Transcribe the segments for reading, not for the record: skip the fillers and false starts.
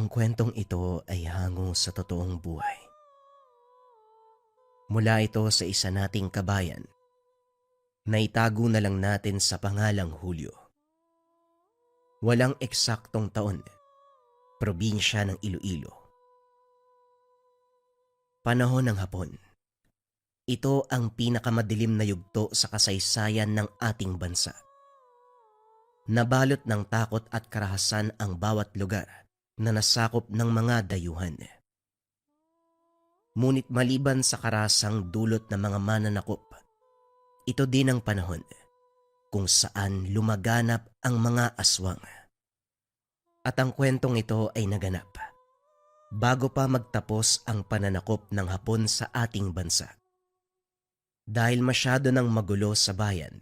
Ang kwentong ito ay hango sa totoong buhay. Mula ito sa isa nating kabayan na itago na lang natin sa pangalang Julio. Walang eksaktong taon, probinsya ng Iloilo. Panahon ng hapon. Ito ang pinakamadilim na yugto sa kasaysayan ng ating bansa. Nabalot ng takot at karahasan ang bawat lugar na nasakop ng mga dayuhan. Ngunit maliban sa karasang dulot ng mga mananakop, ito din ang panahon kung saan lumaganap ang mga aswang. At ang kwentong ito ay naganap bago pa magtapos ang pananakop ng Hapon sa ating bansa. Dahil masyado nang magulo sa bayan,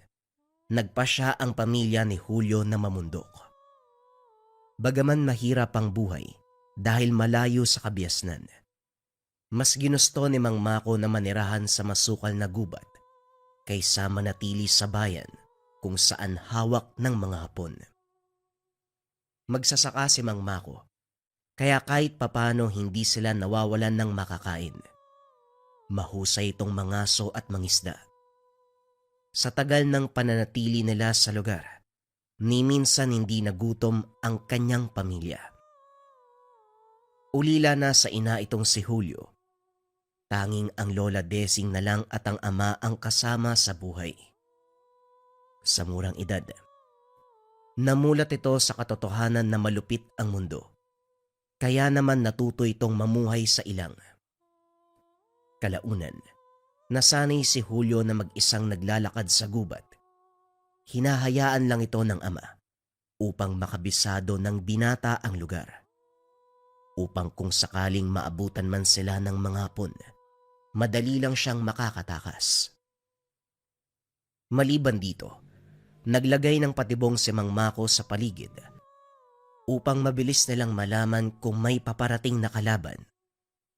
nagpasya ang pamilya ni Julio na mamundok. Bagaman mahirap ang buhay dahil malayo sa kabiasnan, mas ginusto ni Mang Mako na manirahan sa masukal na gubat kaysa manatili sa bayan kung saan hawak ng mga Hapon. Magsasaka si Mang Mako, kaya kahit papano hindi sila nawawalan ng makakain. Mahusay itong mangaso at mangisda. Sa tagal ng pananatili nila sa lugar, ni minsan hindi nagutom ang kanyang pamilya. Ulila na sa ina itong si Julio. Tanging ang Lola Desing na lang at ang ama ang kasama sa buhay. Sa murang edad, namulat ito sa katotohanan na malupit ang mundo. Kaya naman natuto itong mamuhay sa ilang. Kalaunan, nasanay si Julio na mag-isang naglalakad sa gubat. Hinahayaan lang ito ng ama upang makabisado ng binata ang lugar. Upang kung sakaling maabutan man sila ng mga Hapon, madali lang siyang makakatakas. Maliban dito, naglagay ng patibong si Mang Mako sa paligid upang mabilis nilang malaman kung may paparating na kalaban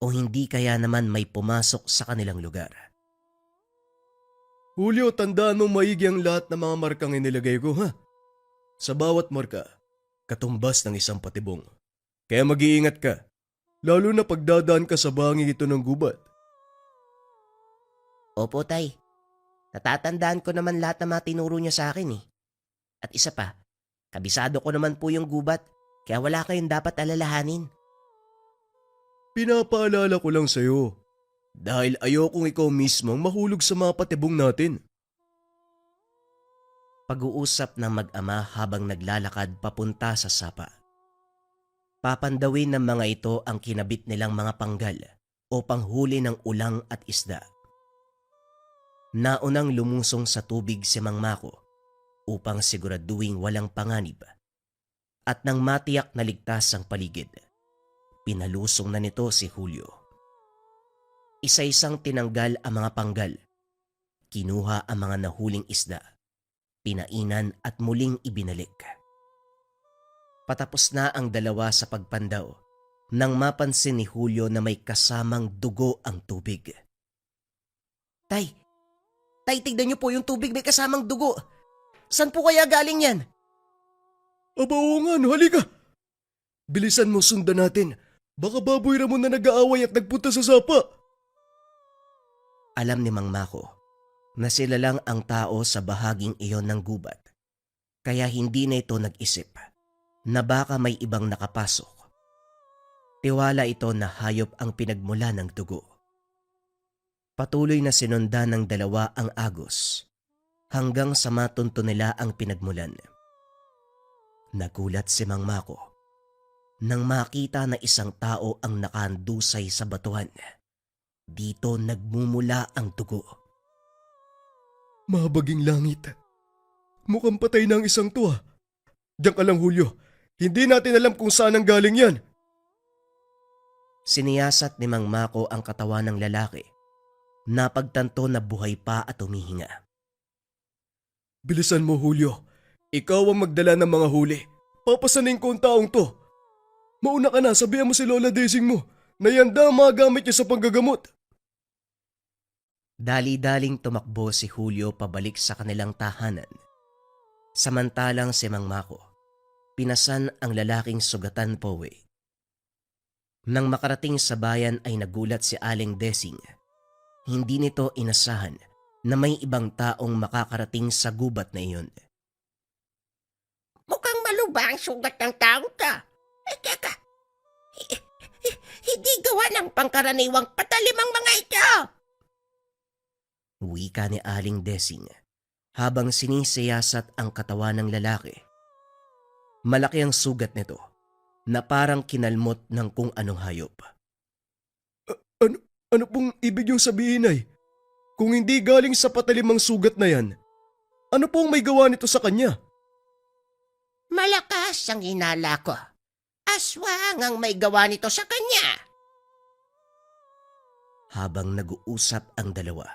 o hindi kaya naman may pumasok sa kanilang lugar. Julio, tandaan mong maigi ang lahat ng mga markang inilagay ko, ha? Sa bawat marka, katumbas ng isang patibong. Kaya mag-iingat ka, lalo na pagdadaan ka sa bangin ito ng gubat. Opo, tay. Natatandaan ko naman lahat ng mga tinuro niya sa akin eh. At isa pa, kabisado ko naman po yung gubat, kaya wala kayong dapat alalahanin. Pinapaalala ko lang sa'yo, dahil ayokong ikaw mismo ang mahulog sa mga patibong natin. Pag-uusap ng mag-ama habang naglalakad papunta sa sapa. Papandawin ng mga ito ang kinabit nilang mga panggal o panghuli ng ulang at isda. Naunang lumusong sa tubig si Mang Mako upang siguraduhin walang panganib. At nang matiyak na ligtas ang paligid, pinalusong na nito si Julio. Isa-isang tinanggal ang mga panggal, kinuha ang mga nahuling isda, pinainan at muling ibinalik. Patapos na ang dalawa sa pagpandaw nang mapansin ni Julio na may kasamang dugo ang tubig. Tay, tignan niyo po yung tubig, may kasamang dugo. Saan po kaya galing yan? Aba oo nga, no, halika! Bilisan mo, sundan natin. Baka baboy Ramon na nag-aaway at nagpunta sa sapa. Alam ni Mang Mako na sila lang ang tao sa bahaging iyon ng gubat, kaya hindi na ito nag-isip na baka may ibang nakapasok. Tiwala ito na hayop ang pinagmula ng dugo. Patuloy na sinundan ng dalawa ang agos hanggang sa matunto nila ang pinagmulan. Nagulat si Mang Mako nang makita na isang tao ang nakahandusay sa batuhan. Dito nagmumula ang dugo. Mabaging langit. Mukhang patay na ang isang to, ha? Diyan ka lang, Julio. Hindi natin alam kung saan ang galing yan. Siniyasat ni Mang Mako ang katawan ng lalaki. Napagtanto na buhay pa at humihinga. Bilisan mo, Julio. Ikaw ang magdala ng mga huli. Papasanin ko ang taong to. Mauna ka na, sabihan mo si Lola Desing mo na yanda ang mga gamit niya sa panggagamot. Dali-daling tumakbo si Julio pabalik sa kanilang tahanan. Samantalang si Mang Mako, pinasan ang lalaking sugatan Powe. Nang makarating sa bayan ay nagulat si Aling Desing. Hindi nito inasahan na may ibang taong makakarating sa gubat na iyon. Mukhang maluba ang sugat ng taong to. Teka, hindi gawa ng pangkaraniwang patalim ang mga ito. Wika ni Aling Desing habang sinisiyasat ang katawan ng lalaki. Malaki ang sugat nito na parang kinalmot ng kung anong hayop. Ano pong ibig yung sabihin ay? Kung hindi galing sa patalimang sugat na yan, ano pong may gawa nito sa kanya? Malakas ang hinala ko. Aswang ang may gawa nito sa kanya. Habang nag-uusap ang dalawa,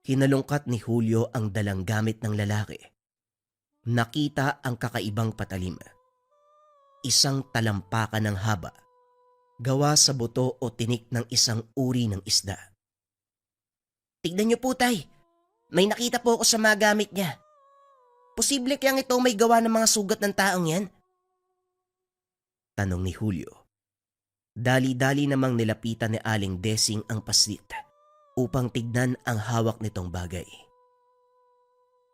hinalungkat ni Julio ang dalang gamit ng lalaki. Nakita ang kakaibang patalim. Isang talampakan ng haba, gawa sa buto o tinik ng isang uri ng isda. Tignan niyo po, tay. May nakita po ako sa mga gamit niya. Posible kayang ito may gawa ng mga sugat ng taong yan? Tanong ni Julio. Dali-dali namang nilapitan ni Aling Desing ang paslit upang tignan ang hawak nitong bagay.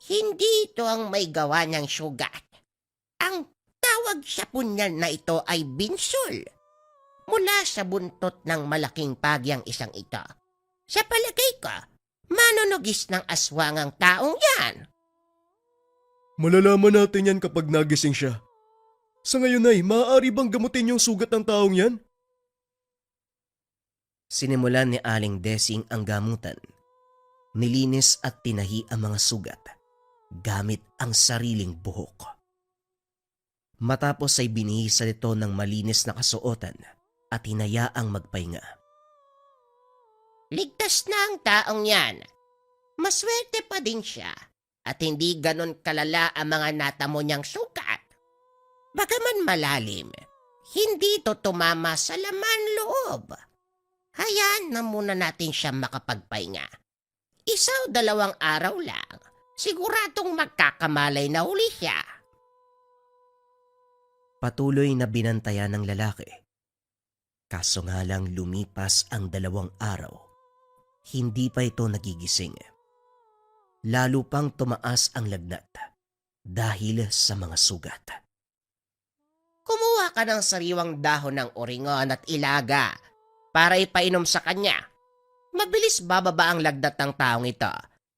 Hindi ito ang may gawa ng sugat. Ang tawag sa punyan na ito ay binsol. Mula sa buntot ng malaking pagyang isang ito. Sa palagay ko, manunugis ng aswang ang taong yan. Malalaman natin yan kapag nagising siya. Sa ngayon ay, maaari bang gamutin yung sugat ng taong yan? Sinimulan ni Aling Desing ang gamutan. Nilinis at tinahi ang mga sugat gamit ang sariling buhok. Matapos ay binihisa nito ng malinis na kasuotan at hinayaang magpahinga. Ligtas na ang taong yan. Maswerte pa din siya at hindi ganon kalala ang mga natamo niyang sugat. Bagaman malalim, hindi ito tumama sa laman loob. Hayaan na muna natin siya makapagpahinga. 1 o 2 araw lang, siguradong magkakamalay na uli siya. Patuloy na binantayan ng lalaki. Kaso nga lang lumipas ang 2 araw. Hindi pa ito nagigising. Lalo pang tumaas ang lagnat dahil sa mga sugat. Kumuha ka ng sariwang dahon ng oringon at ilaga para ipainom sa kanya. Mabilis bababa ang lagnat ng taong ito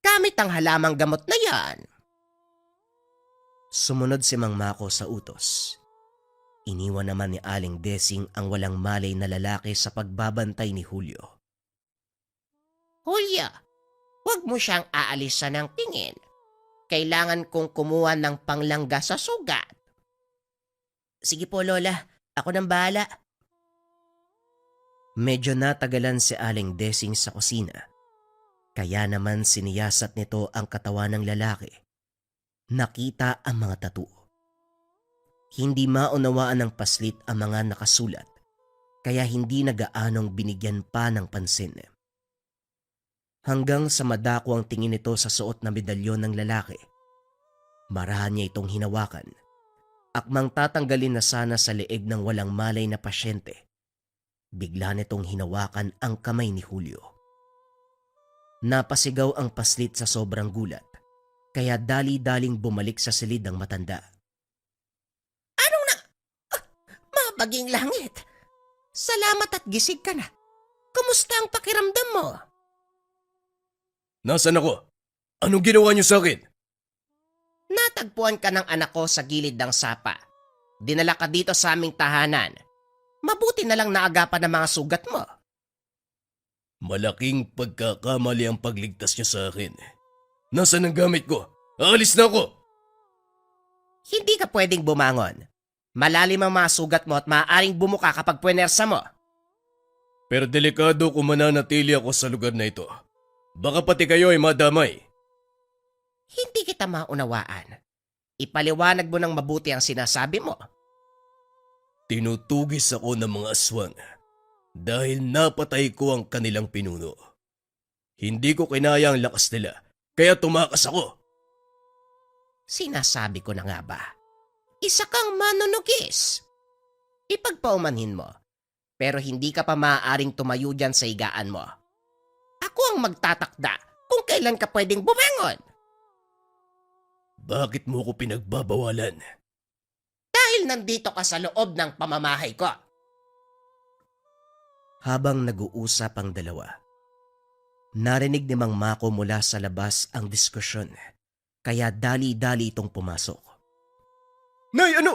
gamit ang halamang gamot na yan. Sumunod si Mang Mako sa utos. Iniwan naman ni Aling Desing ang walang malay na lalaki sa pagbabantay ni Julio. Hulya, huwag mo siyang aalisan ng tingin. Kailangan kong kumuha ng panglangga sa sugat. Sige po, Lola. Ako nang bahala. Medyo natagalan si Aling Desing sa kusina. Kaya naman siniyasat nito ang katawan ng lalaki. Nakita ang mga tattoo. Hindi maunawaan ng paslit ang mga nakasulat, kaya hindi nagaanong binigyan pa ng pansin. Hanggang sa madako ang tingin nito sa suot na medalyon ng lalaki. Marahan niya itong hinawakan. Akmang tatanggalin na sana sa leeg ng walang malay na pasyente. Bigla nitong hinawakan ang kamay ni Julio. Napasigaw ang paslit sa sobrang gulat, kaya dali-daling bumalik sa silid ng matanda. Mabaging langit. Salamat at gising ka na. Kumusta ang pakiramdam mo? Nasaan ako? Anong ginawa niyo sa akin? Natagpuan ka ng anak ko sa gilid ng sapa. Dinala ka dito sa aming tahanan. Mabuti na lang naagapan ng mga sugat mo. Malaking pagkakamali ang pagligtas niyo sa akin. Nasaan ang gamit ko? Aalis na ako! Hindi ka pwedeng bumangon. Malalim ang mga sugat mo at maaaring bumuka kapag puwersa mo. Pero delikado kung mananatili ako sa lugar na ito. Baka pati kayo ay madamay. Hindi kita maunawaan. Ipaliwanag mo ng mabuti ang sinasabi mo. Tinutugis ako ng mga aswang dahil napatay ko ang kanilang pinuno. Hindi ko kinaya ang lakas nila, kaya tumakas ako. Sinasabi ko na nga ba? Isa kang manunugis. Ipagpaumanhin mo, pero hindi ka pa maaaring tumayo dyan sa higaan mo. Ako ang magtatakda kung kailan ka pwedeng bumangon. Bakit mo ko pinagbabawalan? Dahil nandito ka sa loob ng pamamahay ko. Habang nag-uusap ang dalawa, narinig ni Mang Mako mula sa labas ang diskusyon, kaya dali-dali itong pumasok. Nay, ano?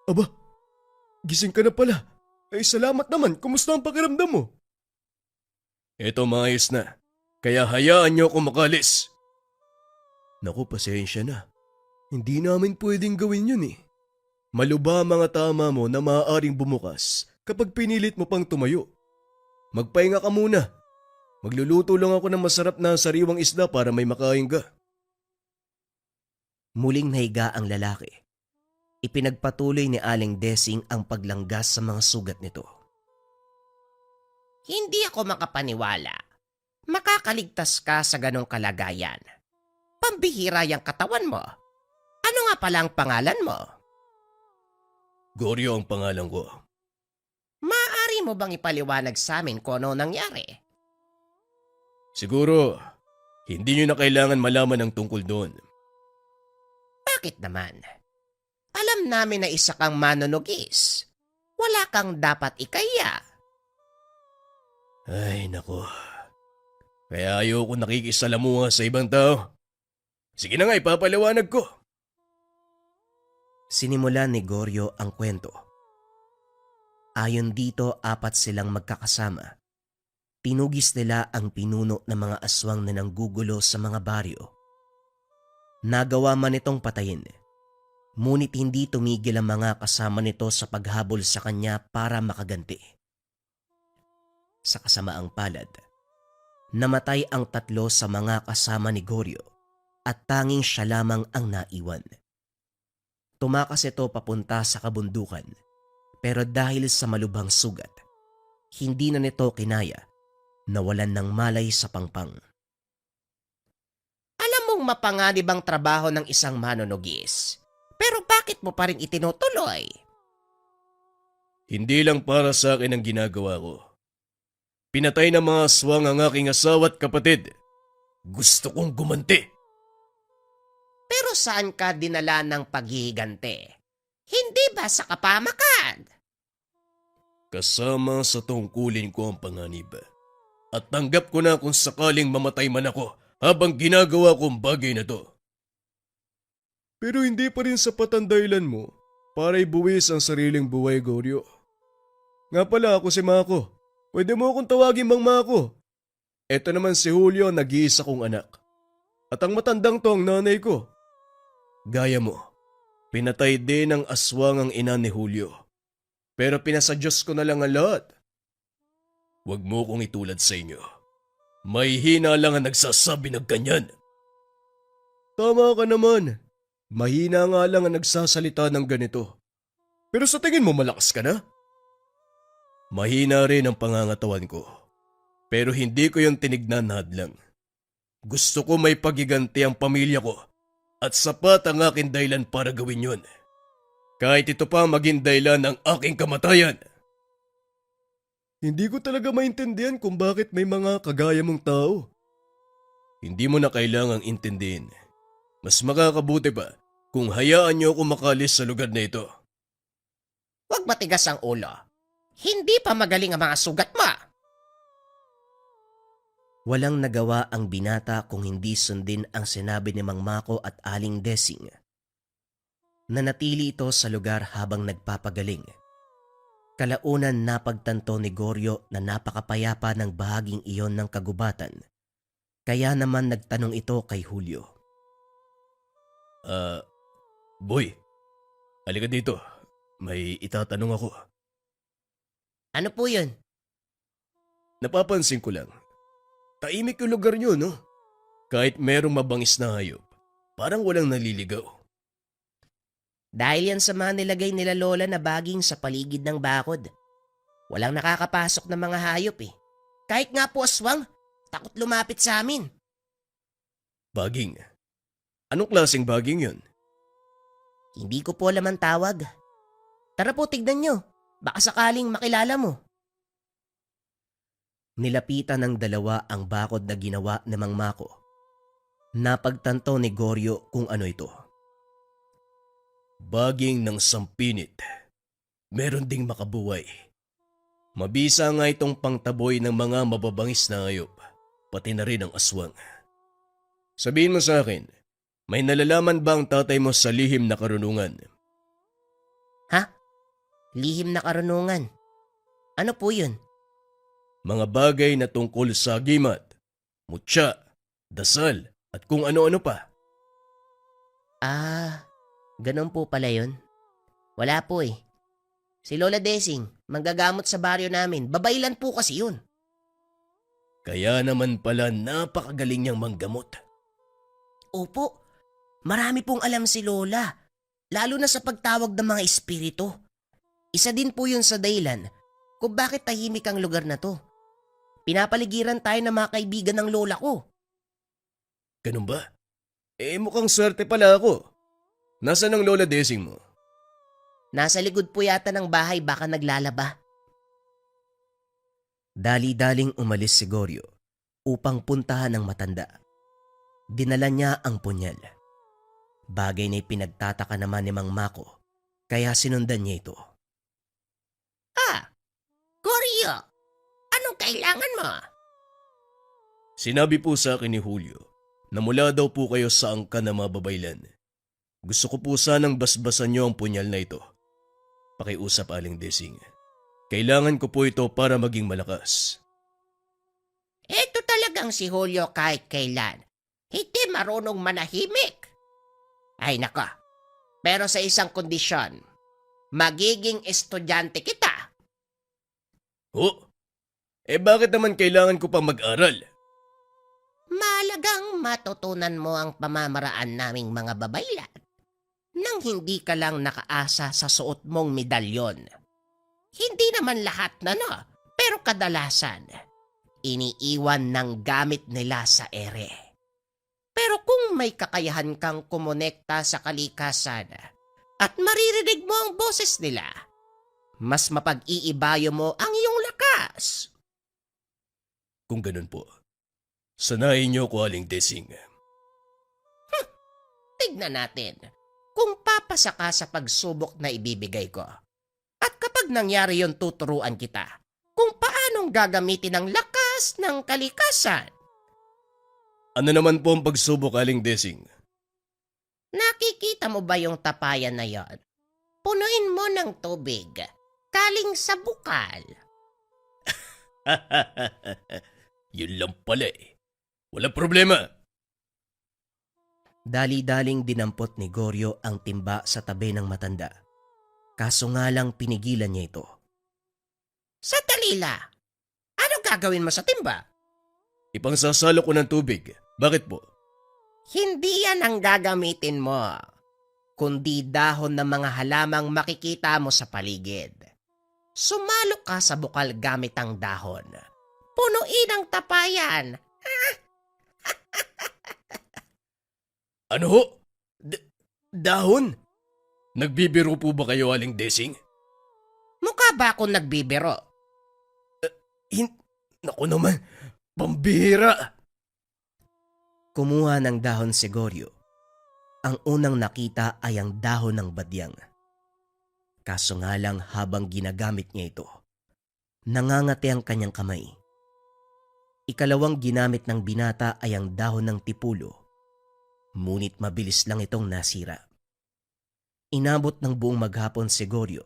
Aba, gising ka na pala. Ay, salamat naman. Kumusta ang pakiramdam mo? Eto, maayos na. Kaya hayaan niyo ako makalis. Naku, pasensya na. Hindi namin pwedeng gawin yun eh. Maluba ang mga tama mo na maaaring bumukas kapag pinilit mo pang tumayo. Magpahinga ka muna. Magluluto lang ako ng masarap na sariwang isda para may makain ka. Muling nahiga ang lalaki. Ipinagpatuloy ni Aling Desing ang paglanggas sa mga sugat nito. Hindi ako makapaniwala. Makakaligtas ka sa ganong kalagayan. Pambihira yung katawan mo. Ano nga pala ang pangalan mo? Goryo ang pangalan ko. Maaari mo bang ipaliwanag sa amin kung ano nangyari? Siguro, hindi niyo na kailangan malaman ang tungkol doon. Bakit naman? Alam namin na isa kang manunugis. Wala kang dapat ikaya. Ay, nako. Kaya ayoko nakikisalamuha sa ibang tao. Sige na nga, ipapaliwanag ko. Sinimulan ni Goryo ang kwento. Ayon dito, 4 silang magkakasama. Tinugis nila ang pinuno ng mga aswang na nanggugulo sa mga baryo. Nagawa man itong patayin, ngunit hindi tumigil ang mga kasama nito sa paghabol sa kanya para makaganti. Sa kasamaang palad, namatay ang 3 sa mga kasama ni Goryo at tanging siya lamang ang naiwan. Tumakas ito papunta sa kabundukan, pero dahil sa malubhang sugat, hindi na nito kinaya, nawalan ng malay sa pangpang. Alam mong mapanganib ang trabaho ng isang manunugis. Pero bakit mo pa rin itinutuloy? Hindi lang para sa akin ang ginagawa ko. Pinatay ng mga aswang ang aking asawa at kapatid. Gusto kong gumanti. Pero saan ka dinala ng paghihigante? Hindi ba sa kapamakan? Kasama sa tungkulin ko ang panganib. At tanggap ko na kung sakaling mamatay man ako habang ginagawa kong bagay na to. Pero hindi pa rin sapat ang dahilan mo para ibuwis ang sariling buhay, Goryo. Nga pala, ako si Mako. Pwede mo akong tawagin Mang Mako. Eto naman si Julio, nag-iisa kong anak. At ang matandang to ang nanay ko. Gaya mo, pinatay din ng aswang ang ina ni Julio. Pero pinasadyos ko na lang ang lahat. Huwag mo kong itulad sa inyo. May hina lang ang nagsasabi ng ganyan. Tama ka naman. Mahina nga lang ang nagsasalita ng ganito. Pero sa tingin mo malakas ka na? Mahina rin ang pangangatawan ko. Pero hindi ko yung tinignan na hadlang. Gusto ko may pagiganti ang pamilya ko at sapat ang aking dahilan para gawin yun. Kahit ito pa maging dahilan ng aking kamatayan. Hindi ko talaga maintindihan kung bakit may mga kagaya mong tao. Hindi mo na kailangang intindihin. Mas makakabuti pa kung hayaan niyo ako makalis sa lugar na ito. Huwag matigas ang ulo. Hindi pa magaling ang mga sugat mo. Walang nagawa ang binata kung hindi sundin ang sinabi ni Mang Mako at Aling Desing. Nanatili ito sa lugar habang nagpapagaling. Kalaunan napagtanto ni Goryo na napakapayapa ng bahaging iyon ng kagubatan. Kaya naman nagtanong ito kay Julio. Boy, halika dito. May itatanong ako. Ano po yun? Napapansin ko lang. Tahimik yung lugar nyo, no? Kahit merong mabangis na hayop, parang walang naliligaw. Dahil yan sa mga nilagay nila lola na baging sa paligid ng bakod. Walang nakakapasok na mga hayop eh. Kahit nga po aswang, takot lumapit sa amin. Baging? Anong klaseng baging yun? Hindi ko po alam ang tawag. Tara po, tignan nyo. Baka sakaling makilala mo. Nilapitan ng dalawa ang bakod na ginawa ni Mang Mako. Napagtanto ni Goryo kung ano ito. Baging ng sampinit. Meron ding makabuhay. Mabisa nga itong pangtaboy ng mga mababangis na hayop, pati na rin ang aswang. Sabihin mo sa akin, may nalalaman ba ang tatay mo sa lihim na karunungan? Ha? Lihim na karunungan. Ano po yun? Mga bagay na tungkol sa gimat, mutya, dasal, at kung ano-ano pa. Ah, ganun po pala yun. Wala po eh. Si Lola Desing, manggagamot sa baryo namin. Babaylan po kasi yun. Kaya naman pala napakagaling niyang manggamot. Opo, marami pong alam si Lola. Lalo na sa pagtawag ng mga espiritu. Isa din po yun sa dahilan kung bakit tahimik ang lugar na to. Pinapaligiran tayo ng mga kaibigan ng lola ko. Ganun ba? Mukhang swerte pala ako. Nasaan ang Lola Desing mo? Nasa likod po yata ng bahay, baka naglalaba. Dali-daling umalis si Goryo upang puntahan ang matanda. Dinala niya ang punyal. Bagay na pinagtataka naman ni Mang Mako, kaya sinundan niya ito. Goryo, anong kailangan mo? Sinabi po sa akin ni Julio na mula daw po kayo sa angkan na mababaylan. Gusto ko po sanang basbasan niyo ang punyal na ito. Pakiusap, Aling Desing. Kailangan ko po ito para maging malakas. Ito talagang si Julio kahit kailan. Hindi marunong manahimik. Ay naka, pero sa isang kondisyon, magiging estudyante kita. Oh, bakit naman kailangan ko pa mag-aral? Mahalagang matutunan mo ang pamamaraan naming mga babaylan nang hindi ka lang nakaasa sa suot mong medalyon. Hindi naman lahat pero kadalasan, iniiwan ng gamit nila sa ere. Pero kung may kakayahan kang kumonekta sa kalikasan at maririnig mo ang boses nila, mas mapag-iibayo mo ang iyong lakas. Kung ganun po, sanayin niyo ko, Aling Desing. Tignan natin kung papasa ka sa pagsubok na ibibigay ko. At kapag nangyari yon, tuturuan kita kung paanong gagamitin ang lakas ng kalikasan. Ano naman po ang pagsubok, Aling Desing? Nakikita mo ba yung tapayan na yon? Punuin mo ng tubig, galing sa bukal. Yun lang pala eh. Walang problema. Dali-daling dinampot ni Goryo ang timba sa tabi ng matanda. Kaso nga lang pinigilan niya ito. Sa dalila, ano gagawin mo sa timba? Ipangsasalo ko ng tubig. Bakit po? Hindi yan ang gagamitin mo, kundi dahon ng mga halamang makikita mo sa paligid. Sumalo ka sa bukal gamit ang dahon. Punuin ang tapayan. Ano ho? Dahon? Nagbibiro po ba kayo, Aling Desing? Mukha ba akong nagbibiro? Naku naman, pambihira. Kumuha ng dahon si Goryo. Ang unang nakita ay ang dahon ng badyang. Kaso nga lang habang ginagamit niya ito, nangangati ang kanyang kamay. Ikalawang ginamit ng binata ay ang dahon ng tipulo. Ngunit mabilis lang itong nasira. Inabot ng buong maghapon si Goryo.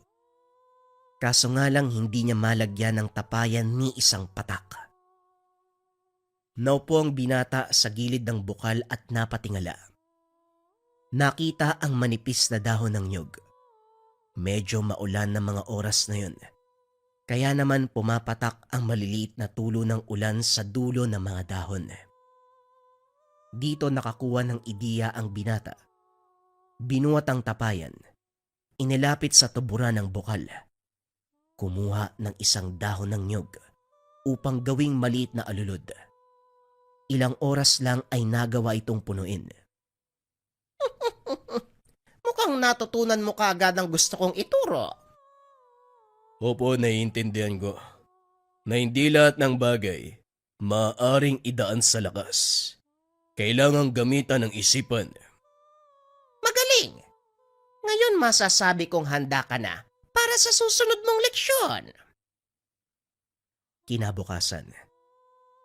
Kaso nga lang hindi niya malagyan ng tapayan ni isang patak. Naupo ang binata sa gilid ng bukal at napatingala. Nakita ang manipis na dahon ng nyug. Medyo maulan na mga oras na yun. Kaya naman pumapatak ang maliliit na tulo ng ulan sa dulo ng mga dahon. Dito nakakuha ng ideya ang binata. Binuhat ang tapayan. Inilapit sa tuburan ng bukal. Kumuha ng isang dahon ng nyug upang gawing maliit na alulod. Ilang oras lang ay nagawa itong punuin. Mukhang natutunan mo kaagad ang gusto kong ituro. Opo, naiintindihan ko na hindi lahat ng bagay maaaring idaan sa lakas. Kailangang gamitan ng isipan. Magaling! Ngayon masasabi kong handa ka na para sa susunod mong leksyon. Kinabukasan,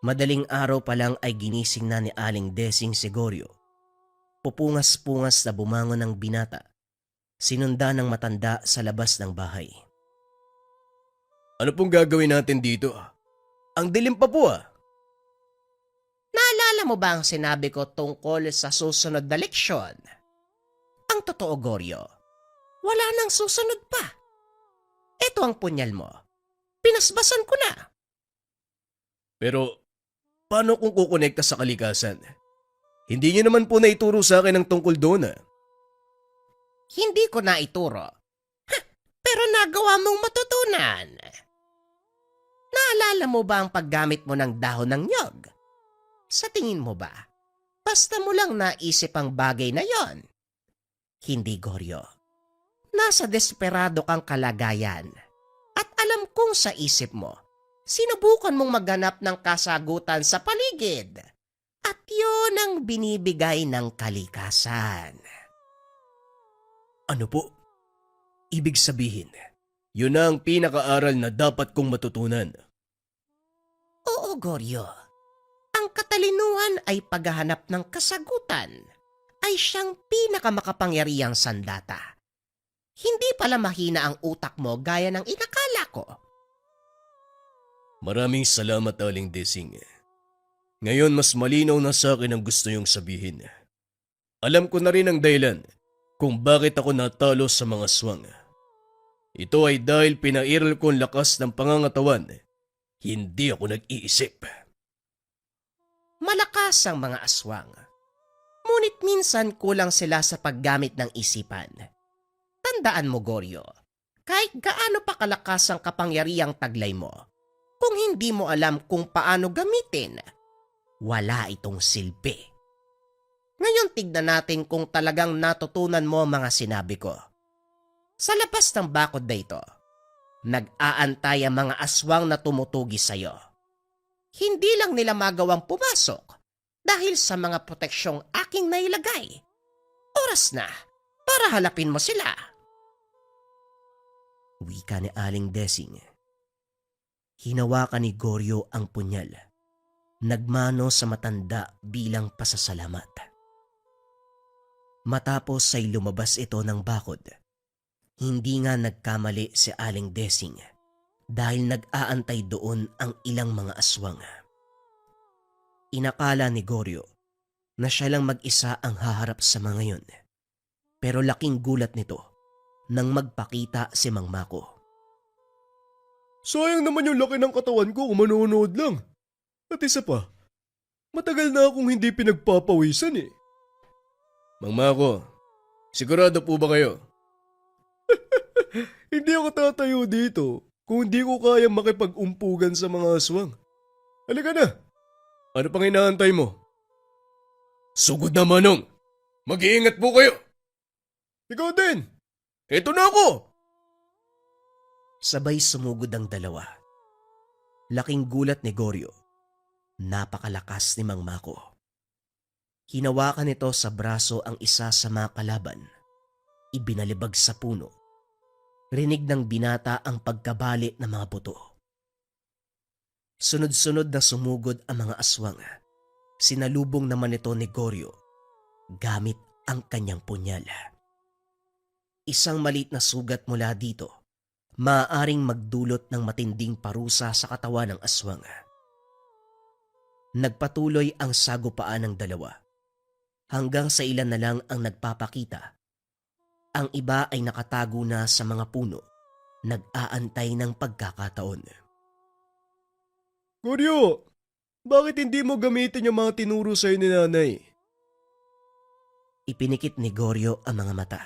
madaling araw pa lang ay ginising na ni Aling Desing si Goryo. Pupungas-pungas na bumangon ng binata, sinunda ng matanda sa labas ng bahay. Ano pong gagawin natin dito? Ang dilim pa po ah. Naalala mo ba ang sinabi ko tungkol sa susunod na leksyon? Ang totoo, Goryo, wala nang susunod pa. Ito ang punyal mo. Pinasbasan ko na. Pero paano kung kukonekta sa kalikasan? Hindi niyo naman po naituro sa akin ang tungkol doon ah. Hindi ko na ituro. Pero nagawa mong matutunan. Naalala mo ba ang paggamit mo ng dahon ng nyog? Sa tingin mo ba, basta mo lang naisip ang bagay na yon? Hindi, Goryo. Nasa desperado kang kalagayan. At alam kong sa isip mo, sinubukan mong maghanap ng kasagutan sa paligid. At yun ang binibigay ng kalikasan. Ano po? Ibig sabihin, yun na ang pinakaaral na dapat kong matutunan. Oo, Goryo. Ang katalinuhan ay paghahanap ng kasagutan. Ay siyang pinakamakapangyarihang sandata. Hindi pala mahina ang utak mo gaya ng inakala ko. Maraming salamat, Aling Desing. Ngayon mas malinaw na sa akin ang gusto niyong sabihin. Alam ko na rin ang dahilan kung bakit ako natalo sa mga aswang. Ito ay dahil pinairal ko ang lakas ng pangangatawan. Hindi ako nag-iisip. Malakas ang mga aswang. Ngunit minsan kulang sila sa paggamit ng isipan. Tandaan mo, Goryo, kahit gaano pa kalakas ang kapangyarihang taglay mo, kung hindi mo alam kung paano gamitin, wala itong silbi. Ngayon tignan natin kung talagang natutunan mo ang mga sinabi ko. Sa labas ng bakod na ito, nag-aantay ang mga aswang na tumutugi sa'yo. Hindi lang nila magawang pumasok dahil sa mga proteksyong aking nailagay. Oras na para halapin mo sila. Wika ni Aling Desing. Hinawakan ni Goryo ang punyal. Nagmano sa matanda bilang pasasalamat. Matapos ay lumabas ito ng bakod. Hindi nga nagkamali si Aling Desing dahil nag-aantay doon ang ilang mga aswang. Inakala ni Goryo na siya lang mag-isa ang haharap sa mga yun. Pero laking gulat nito nang magpakita si Mang Mako. Sayang naman yung laki ng katawan ko kung manonood lang. At isa pa, matagal na akong hindi pinagpapawisan eh. Mang Mako, sigurado po ba kayo? Hindi ako tatayo dito kung hindi ko kayang makipag-umpugan sa mga aswang. Halika na. Ano pang inaantay mo? Sugod na, Manong. Mag-iingat po kayo. Ikaw din. Ito na ako. Sabay sumugod ang dalawa. Laking gulat ni Goryo. Napakalakas ni Mang Mako. Hinawakan nito sa braso ang isa sa mga kalaban. Ibinalibag sa puno. Rinig ng binata ang pagkabali ng mga buto. Sunod-sunod na sumugod ang mga aswang. Sinalubong naman ito ni Goryo gamit ang kanyang punyal. Isang maliit na sugat mula dito, maaaring magdulot ng matinding parusa sa katawan ng aswang. Nagpatuloy ang sagupaan ng dalawa. Hanggang sa ilan na lang ang nagpapakita. Ang iba ay nakatago na sa mga puno, nag-aantay ng pagkakataon. Goryo, bakit hindi mo gamitin yung mga tinuro sa'yo ni nanay? Ipinikit ni Goryo ang mga mata.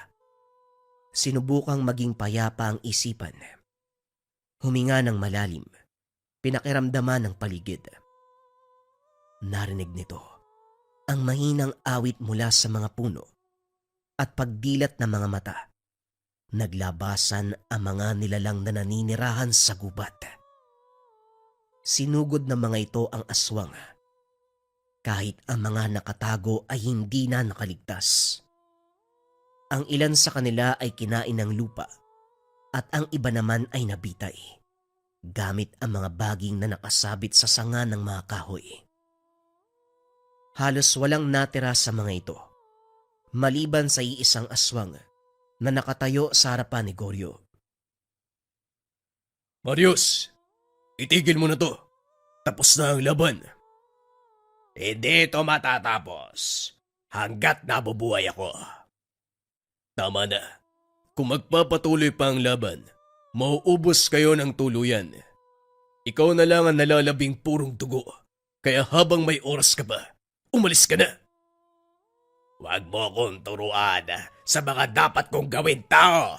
Sinubukang maging payapa ang isipan. Huminga ng malalim, pinakiramdaman ng paligid. Narinig nito ang mahinang awit mula sa mga puno at pagdilat ng mga mata. naglabasan ang mga nilalang na naninirahan sa gubat. Sinugod ng mga ito ang aswang, kahit ang mga nakatago ay hindi na nakaligtas. Ang ilan sa kanila ay kinain ng lupa at ang iba naman ay nabitay gamit ang mga baging na nakasabit sa sanga ng mga kahoy. Halos walang natira sa mga ito, maliban sa iisang aswang na nakatayo sa harapan ni Goryo. Marius, itigil mo na to. Tapos na ang laban. Hindi ito matatapos hanggat nabubuhay ako. Tama na. Kung magpapatuloy pa ang laban, mauubos kayo ng tuluyan. Ikaw na lang ang nalalabing purong dugo. Kaya habang may oras ka pa, umalis ka na. Huwag mo akong turuan sa mga dapat kong gawin, tao!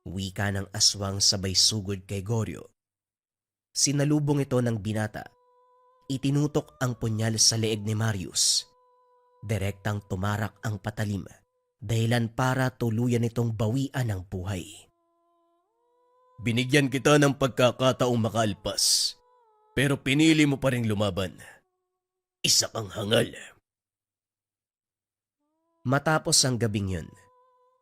Wika ng aswang sabay sugod kay Goryo. Sinalubong ito ng binata. Itinutok ang punyal sa leeg ni Marius. Direktang tumarak ang patalim, dahilan para tuluyan itong bawian ng buhay. Binigyan kita ng pagkakataong makaalpas, pero pinili mo pa rin lumaban. Isa kang hangal. Matapos ang gabing yun,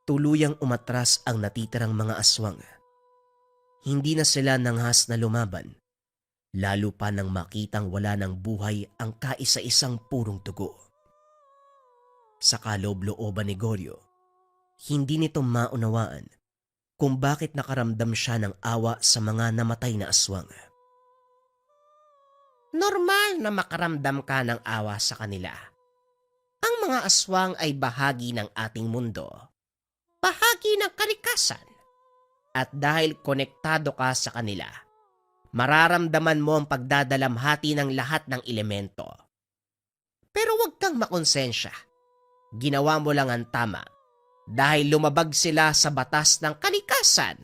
tuluyang umatras ang natitirang mga aswang. Hindi na sila nanghas na lumaban, lalo pa nang makitang wala ng buhay ang kaisa-isang purong dugo. Sa kaloob-looban ni Goryo, hindi nito maunawaan kung bakit nakaramdam siya ng awa sa mga namatay na aswang. Normal na makaramdam ka ng awa sa kanila. Ang mga aswang ay bahagi ng ating mundo, bahagi ng kalikasan. At dahil konektado ka sa kanila, mararamdaman mo ang pagdadalamhati ng lahat ng elemento. Pero huwag kang makonsensya. Ginawa mo lang ang tama dahil lumabag sila sa batas ng kalikasan.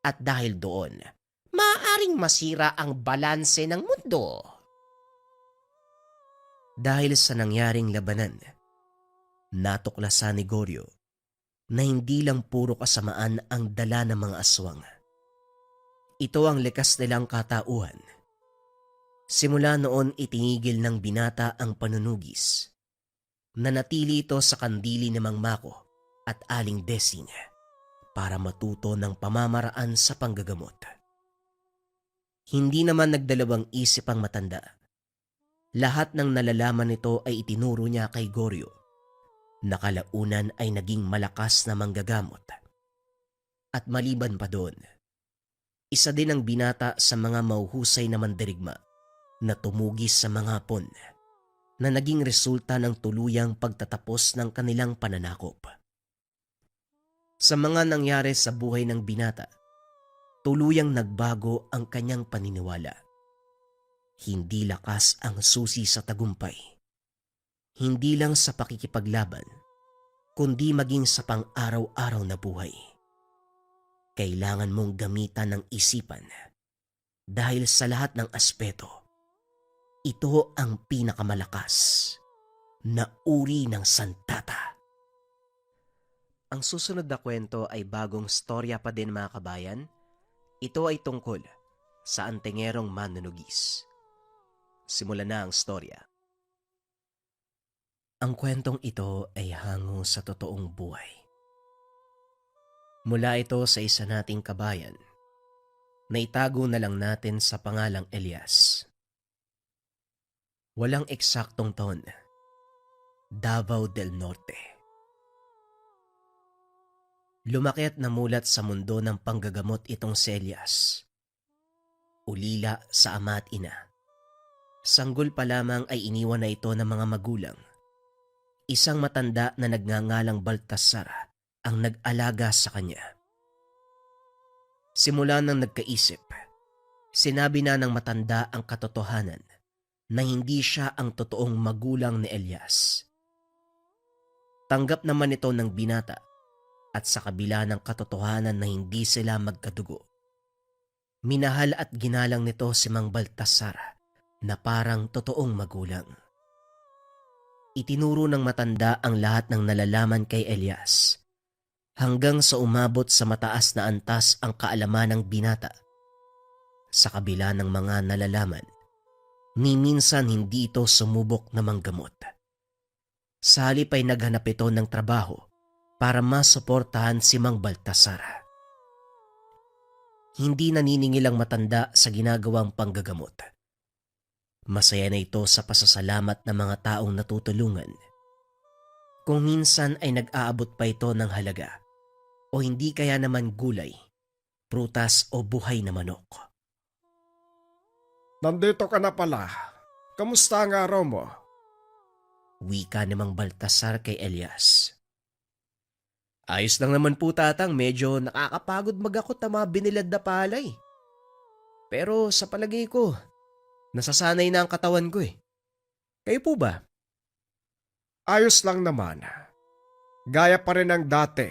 At dahil doon, maaaring masira ang balanse ng mundo. Dahil sa nangyaring labanan, natuklasan ni Goryo na hindi lang puro kasamaan ang dala ng mga aswang. Ito ang likas nilang katauhan. Simula noon itinigil ng binata ang panunugis. Nanatili ito sa kandili ni Mang Mako at Aling Desing para matuto ng pamamaraan sa panggagamot. Hindi naman nagdalawang isip ang matanda. Lahat ng nalalaman nito ay itinuro niya kay Goryo. Nakalaunan ay naging malakas na manggagamot. At maliban pa doon, isa din ang binata sa mga mauhusay na mandirigma na tumugis sa mga hapon na naging resulta ng tuluyang pagtatapos ng kanilang pananakop. Sa mga nangyari sa buhay ng binata, tuluyang nagbago ang kanyang paniniwala. Hindi lakas ang susi sa tagumpay. Hindi lang sa pakikipaglaban, kundi maging sa pang-araw-araw na buhay. Kailangan mong gamitan ng isipan dahil sa lahat ng aspeto, ito ang pinakamalakas na uri ng sandata. Ang susunod na kwento ay bagong storya pa din mga kabayan. Ito ay tungkol sa antengerong manunugis. Simulan na ang storya. Ang kwentong ito ay hango sa totoong buhay. Mula ito sa isa nating kabayan na itago na lang natin sa pangalang Elias. Walang eksaktong taon. Davao del Norte. Lumaki at namulat sa mundo ng panggagamot itong si Elias. Ulila sa ama at ina. Sanggol pa lamang ay iniwan na ito ng mga magulang. Isang matanda na nagngangalang Baltasar ang nag-alaga sa kanya. Simula nang nagkaisip, sinabi na ng matanda ang katotohanan na hindi siya ang totoong magulang ni Elias. Tanggap naman ito ng binata at sa kabila ng katotohanan na hindi sila magkadugo, minahal at ginalang nito si Mang Baltasar na parang totoong magulang. Itinuro ng matanda ang lahat ng nalalaman kay Elias hanggang sa umabot sa mataas na antas ang kaalaman ng binata. Sa kabila ng mga nalalaman, ni minsan hindi ito sumubok na manggamot. Sa halip ay naghanap ito ng trabaho para masuportahan si Mang Baltasar. Hindi naniningil ang matanda sa ginagawang panggagamot. Masaya na ito sa pasasalamat ng mga taong natutulungan. Kung minsan ay nag-aabot pa ito ng halaga o hindi kaya naman gulay, prutas o buhay na manok. Nandito ka na pala. Kamusta ang araw mo? Wika ni Mang Baltasar kay Elias. Ayos lang naman po, tatang, medyo nakakapagod magakot ng mga binilad na palay. Pero sa palagay ko, nasasanay na ang katawan ko eh. Kayo po ba? Ayos lang naman. Gaya pa rin ng dati.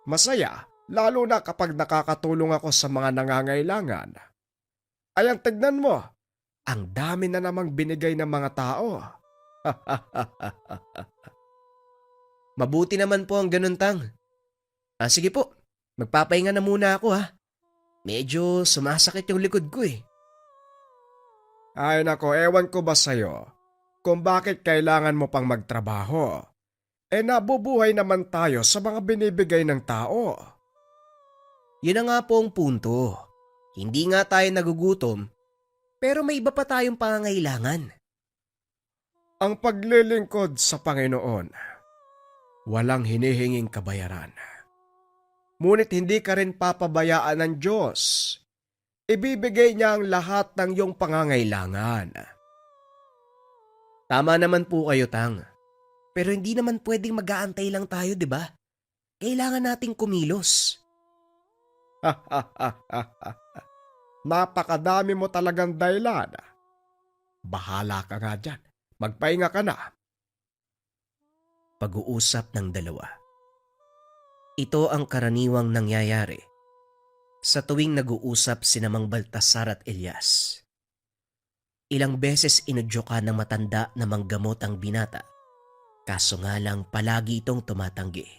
Masaya, lalo na kapag nakakatulong ako sa mga nangangailangan. Ayan, tignan mo. Ang dami na namang binigay ng mga tao. Mabuti naman po ang ganun, tang. Sige po, magpapahinga na muna ako ha. Medyo sumasakit yung likod ko eh. Ay nako, ewan ko ba sa'yo kung bakit kailangan mo pang magtrabaho. Nabubuhay naman tayo sa mga binibigay ng tao. Yun na nga po ang punto. Hindi nga tayo nagugutom, pero may iba pa tayong pangangailangan. Ang paglilingkod sa Panginoon, walang hinihinging kabayaran. Ngunit hindi ka rin papabayaan ng Diyos. Ibibigay niya ang lahat ng iyong pangangailangan. Tama naman po kayo, tang. Pero hindi naman pwedeng mag-aantay lang tayo, di ba? Kailangan nating kumilos. Napakadami mo talagang dahilan. Bahala ka nga dyan. Magpahinga ka na. Pag-uusap ng dalawa. Ito ang karaniwang nangyayari sa tuwing nag-uusap sina Mang Baltasar at Elias. Ilang beses inudyokan ng matanda na manggamot ang binata, kaso nga lang palagi itong tumatanggi.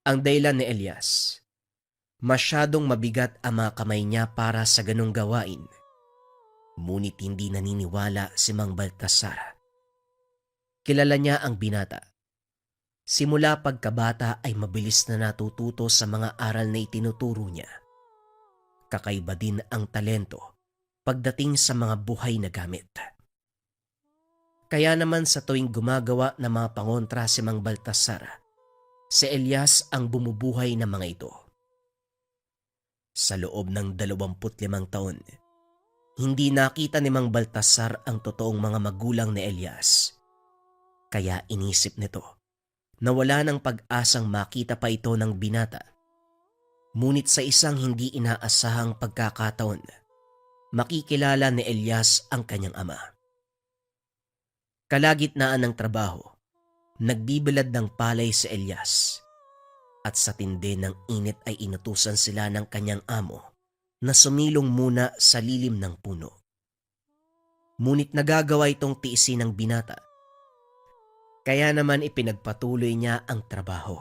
Ang dahilan ni Elias, masyadong mabigat ang mga kamay niya para sa ganong gawain. Ngunit hindi naniniwala si Mang Baltasar. Kilala niya ang binata. Simula pagkabata ay mabilis na natututo sa mga aral na itinuturo niya. Kakaiba din ang talento pagdating sa mga buhay na gamit. Kaya naman sa tuwing gumagawa ng mga pangontra si Mang Baltasar, si Elias ang bumubuhay ng mga ito. Sa loob ng 25 taon, hindi nakita ni Mang Baltasar ang totoong mga magulang ni Elias. Kaya inisip nito na wala ng pag-asang makita pa ito ng binata. Ngunit sa isang hindi inaasahang pagkakataon, makikilala ni Elias ang kanyang ama. Kalagitnaan ng trabaho, nagbibilad ng palay si Elias. At sa tindi ng init ay inutusan sila ng kanyang amo na sumilong muna sa lilim ng puno. Ngunit nagagawa itong tiisin ng binata. Kaya naman ipinagpatuloy niya ang trabaho.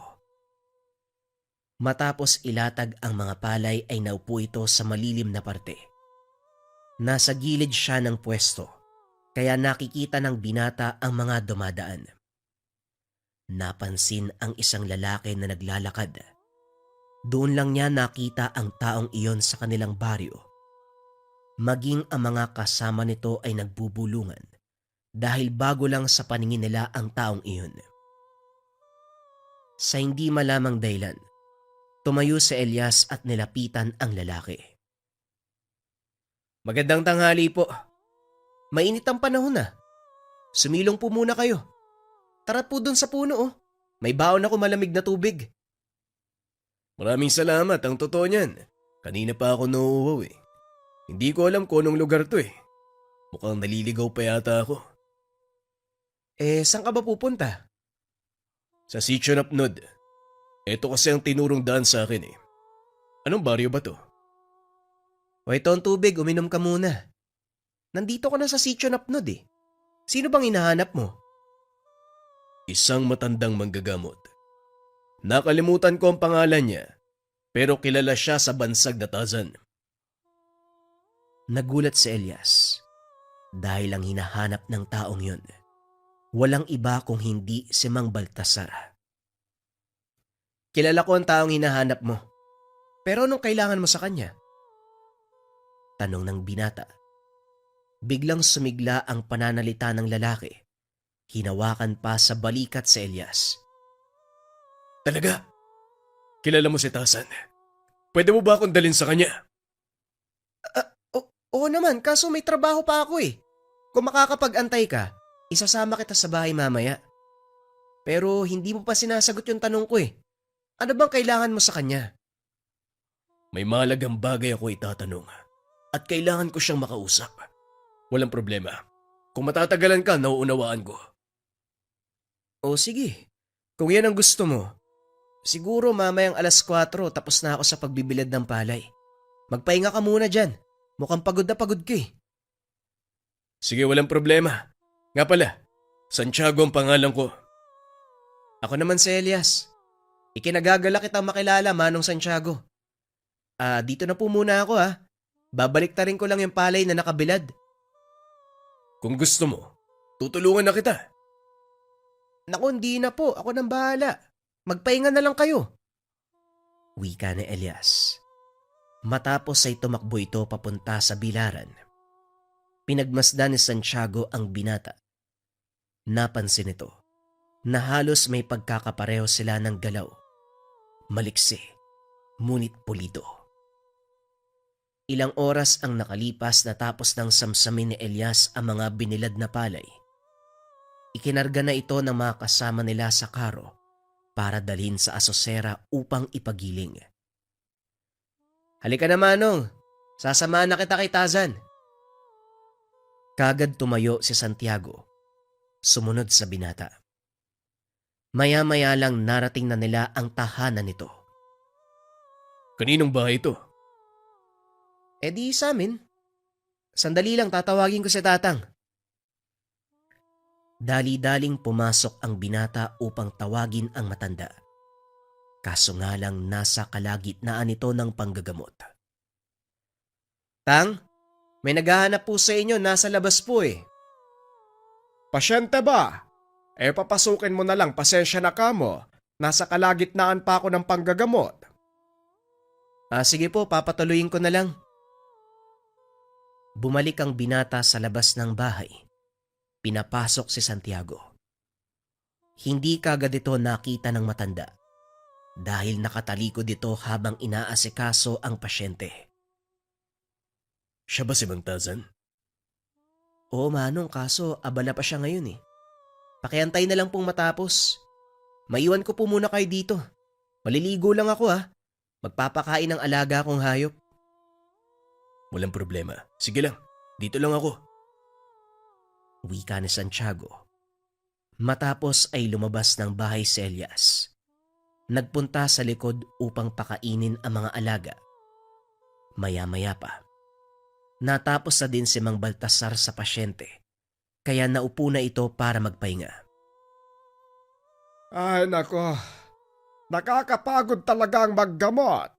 Matapos ilatag ang mga palay ay naupo ito sa malilim na parte. Nasa gilid siya ng pwesto, kaya nakikita ng binata ang mga dumadaan. Napansin ang isang lalaki na naglalakad. Doon lang niya nakita ang taong iyon sa kanilang baryo. Maging ang mga kasama nito ay nagbubulungan dahil bago lang sa paningin nila ang taong iyon. Sa hindi malamang dahilan, tumayo si Elias at nilapitan ang lalaki. Magandang tanghali po. Mainit ang panahon na. Sumilong po muna kayo. Tara po dun sa puno oh. May baon ako malamig na tubig. Maraming salamat, ang totoo niyan. Kanina pa ako nauuhaw eh. Hindi ko alam kung anong lugar to eh. Mukhang naliligaw pa yata ako. Saan ka ba pupunta? Sa Sitio Napnod. Ito kasi ang tinurong daan sa akin eh. Anong baryo ba to? O ito ang tubig, uminom ka muna. Nandito ka na sa Sitio Napnod eh. Sino bang hinahanap mo? Isang matandang manggagamot. Nakalimutan ko ang pangalan niya, pero kilala siya sa bansag na Tazan. Nagulat si Elias dahil ang hinahanap ng taong yun, walang iba kung hindi si Mang Baltasar. Kilala ko ang taong hinahanap mo, pero anong kailangan mo sa kanya? Tanong ng binata. Biglang sumigla ang pananalita ng lalaki. Hinawakan pa sa balikat si Elias. Talaga? Kilala mo si Tazan? Pwede mo ba akong dalhin sa kanya? Oo naman, kaso may trabaho pa ako eh. Kung makakapag-antay ka, isasama kita sa bahay mamaya. Pero hindi mo pa sinasagot yung tanong ko eh. Ano bang kailangan mo sa kanya? May mahalagang bagay ako itatanong at kailangan ko siyang makausap. Walang problema. Kung matatagalan ka, nauunawaan ko. O sige, kung yan ang gusto mo. Siguro mamayang 4:00 tapos na ako sa pagbibilad ng palay. Magpahinga ka muna dyan. Mukhang pagod na pagod ka eh. Sige, walang problema. Nga pala, Santiago ang pangalan ko. Ako naman si Elias. Ikinagagala kitang makilala, Manong Santiago. Dito na po muna ako ha. Babalik ta rin ko lang yung palay na nakabilad. Kung gusto mo, tutulungan na kita. Naku, hindi na po. Ako nang bahala. Magpahinga na lang kayo. Wika ni Elias. Matapos ay tumakbo ito papunta sa bilaran. Pinagmasdan ni Santiago ang binata. Napansin ito na halos may pagkakapareho sila ng galaw. Maliksi, ngunit pulido. Ilang oras ang nakalipas natapos ng samsamin ni Elias ang mga binilad na palay. Ikinarga na ito ng mga kasama nila sa karo para dalhin sa asosera upang ipagiling. Halika na Manong, sasamahan na kita kay Tazan. Kagad tumayo si Santiago, sumunod sa binata. Maya-maya lang narating na nila ang tahanan nito. Kaninong bahay ito? Di sa amin. Sandali lang tatawagin ko si Tatang. Dali-daling pumasok ang binata upang tawagin ang matanda. Kaso nga lang nasa kalagitnaan nito ng panggagamot. Tang, may naghahanap po sa inyo, nasa labas po eh. Pasyente ba? Papasukin mo na lang, pasensya na ka mo. Nasa kalagitnaan pa ako ng panggagamot. Sige po, papatuloyin ko na lang. Bumalik ang binata sa labas ng bahay. Pinapasok si Santiago. Hindi kagad ito nakita ng matanda dahil nakatalikod ito habang inaasikaso ang pasyente. Siya ba si Mang Tazan? Oo Manong, kaso abala pa siya ngayon eh. Pakiantay na lang pong matapos. Maiwan ko po muna kayo dito. Maliligo lang ako ha. Magpapakain ng alaga kong hayop. Walang problema. Sige lang, dito lang ako. Wika ni Santiago. Matapos ay lumabas ng bahay si Elias. Nagpunta sa likod upang pakainin ang mga alaga. Maya-maya pa. Natapos na din si Mang Baltasar sa pasyente, kaya naupo na ito para magpahinga. Ay nako, nakakapagod talaga ang maggamot.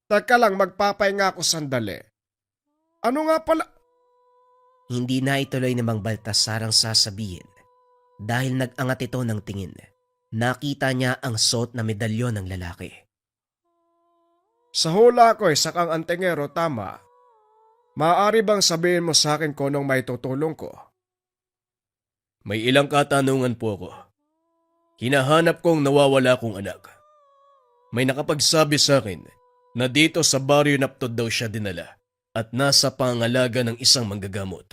Teka lang, magpapahinga ako sandali. Ano nga pala? Hindi na ituloy ni Mang Baltasar ang sasabihin dahil nag-angat ito ng tingin. Nakita niya ang suot na medalyon ng lalaki. Sa hula ko sakang antingero, tama. Maaari bang sabihin mo sa akin kung anong may tutulong ko? May ilang katanungan po ako. Hinahanap kong nawawala kong anak. May nakapagsabi sa akin na dito sa Baryo Naptod daw siya dinala at nasa pangalaga ng isang manggagamot.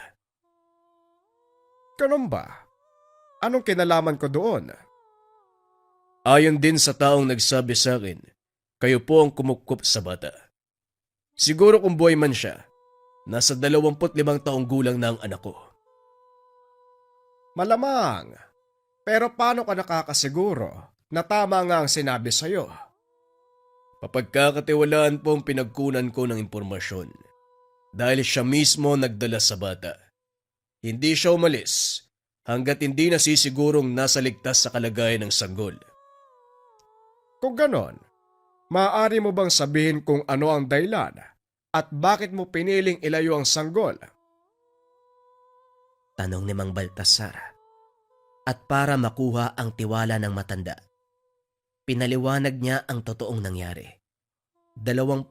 Ganun ba? Anong kinalaman ko doon? Ayon din sa taong nagsabi sa akin, kayo po ang kumukup sa bata. Siguro kung buhay man siya, nasa 25 taong gulang na ang anak ko. Malamang, pero paano ka nakakasiguro na tama nga ang sinabi sa'yo? Papagkakatiwalaan po ang pinagkunan ko ng impormasyon dahil siya mismo nagdala sa bata. Hindi siya umalis hanggat hindi nasisigurong nasa ligtas sa kalagayan ng sanggol. Kung ganon, maaari mo bang sabihin kung ano ang dahilan at bakit mo piniling ilayo ang sanggol? Tanong ni Mang Baltasar. At para makuha ang tiwala ng matanda, pinaliwanag niya ang totoong nangyari. 25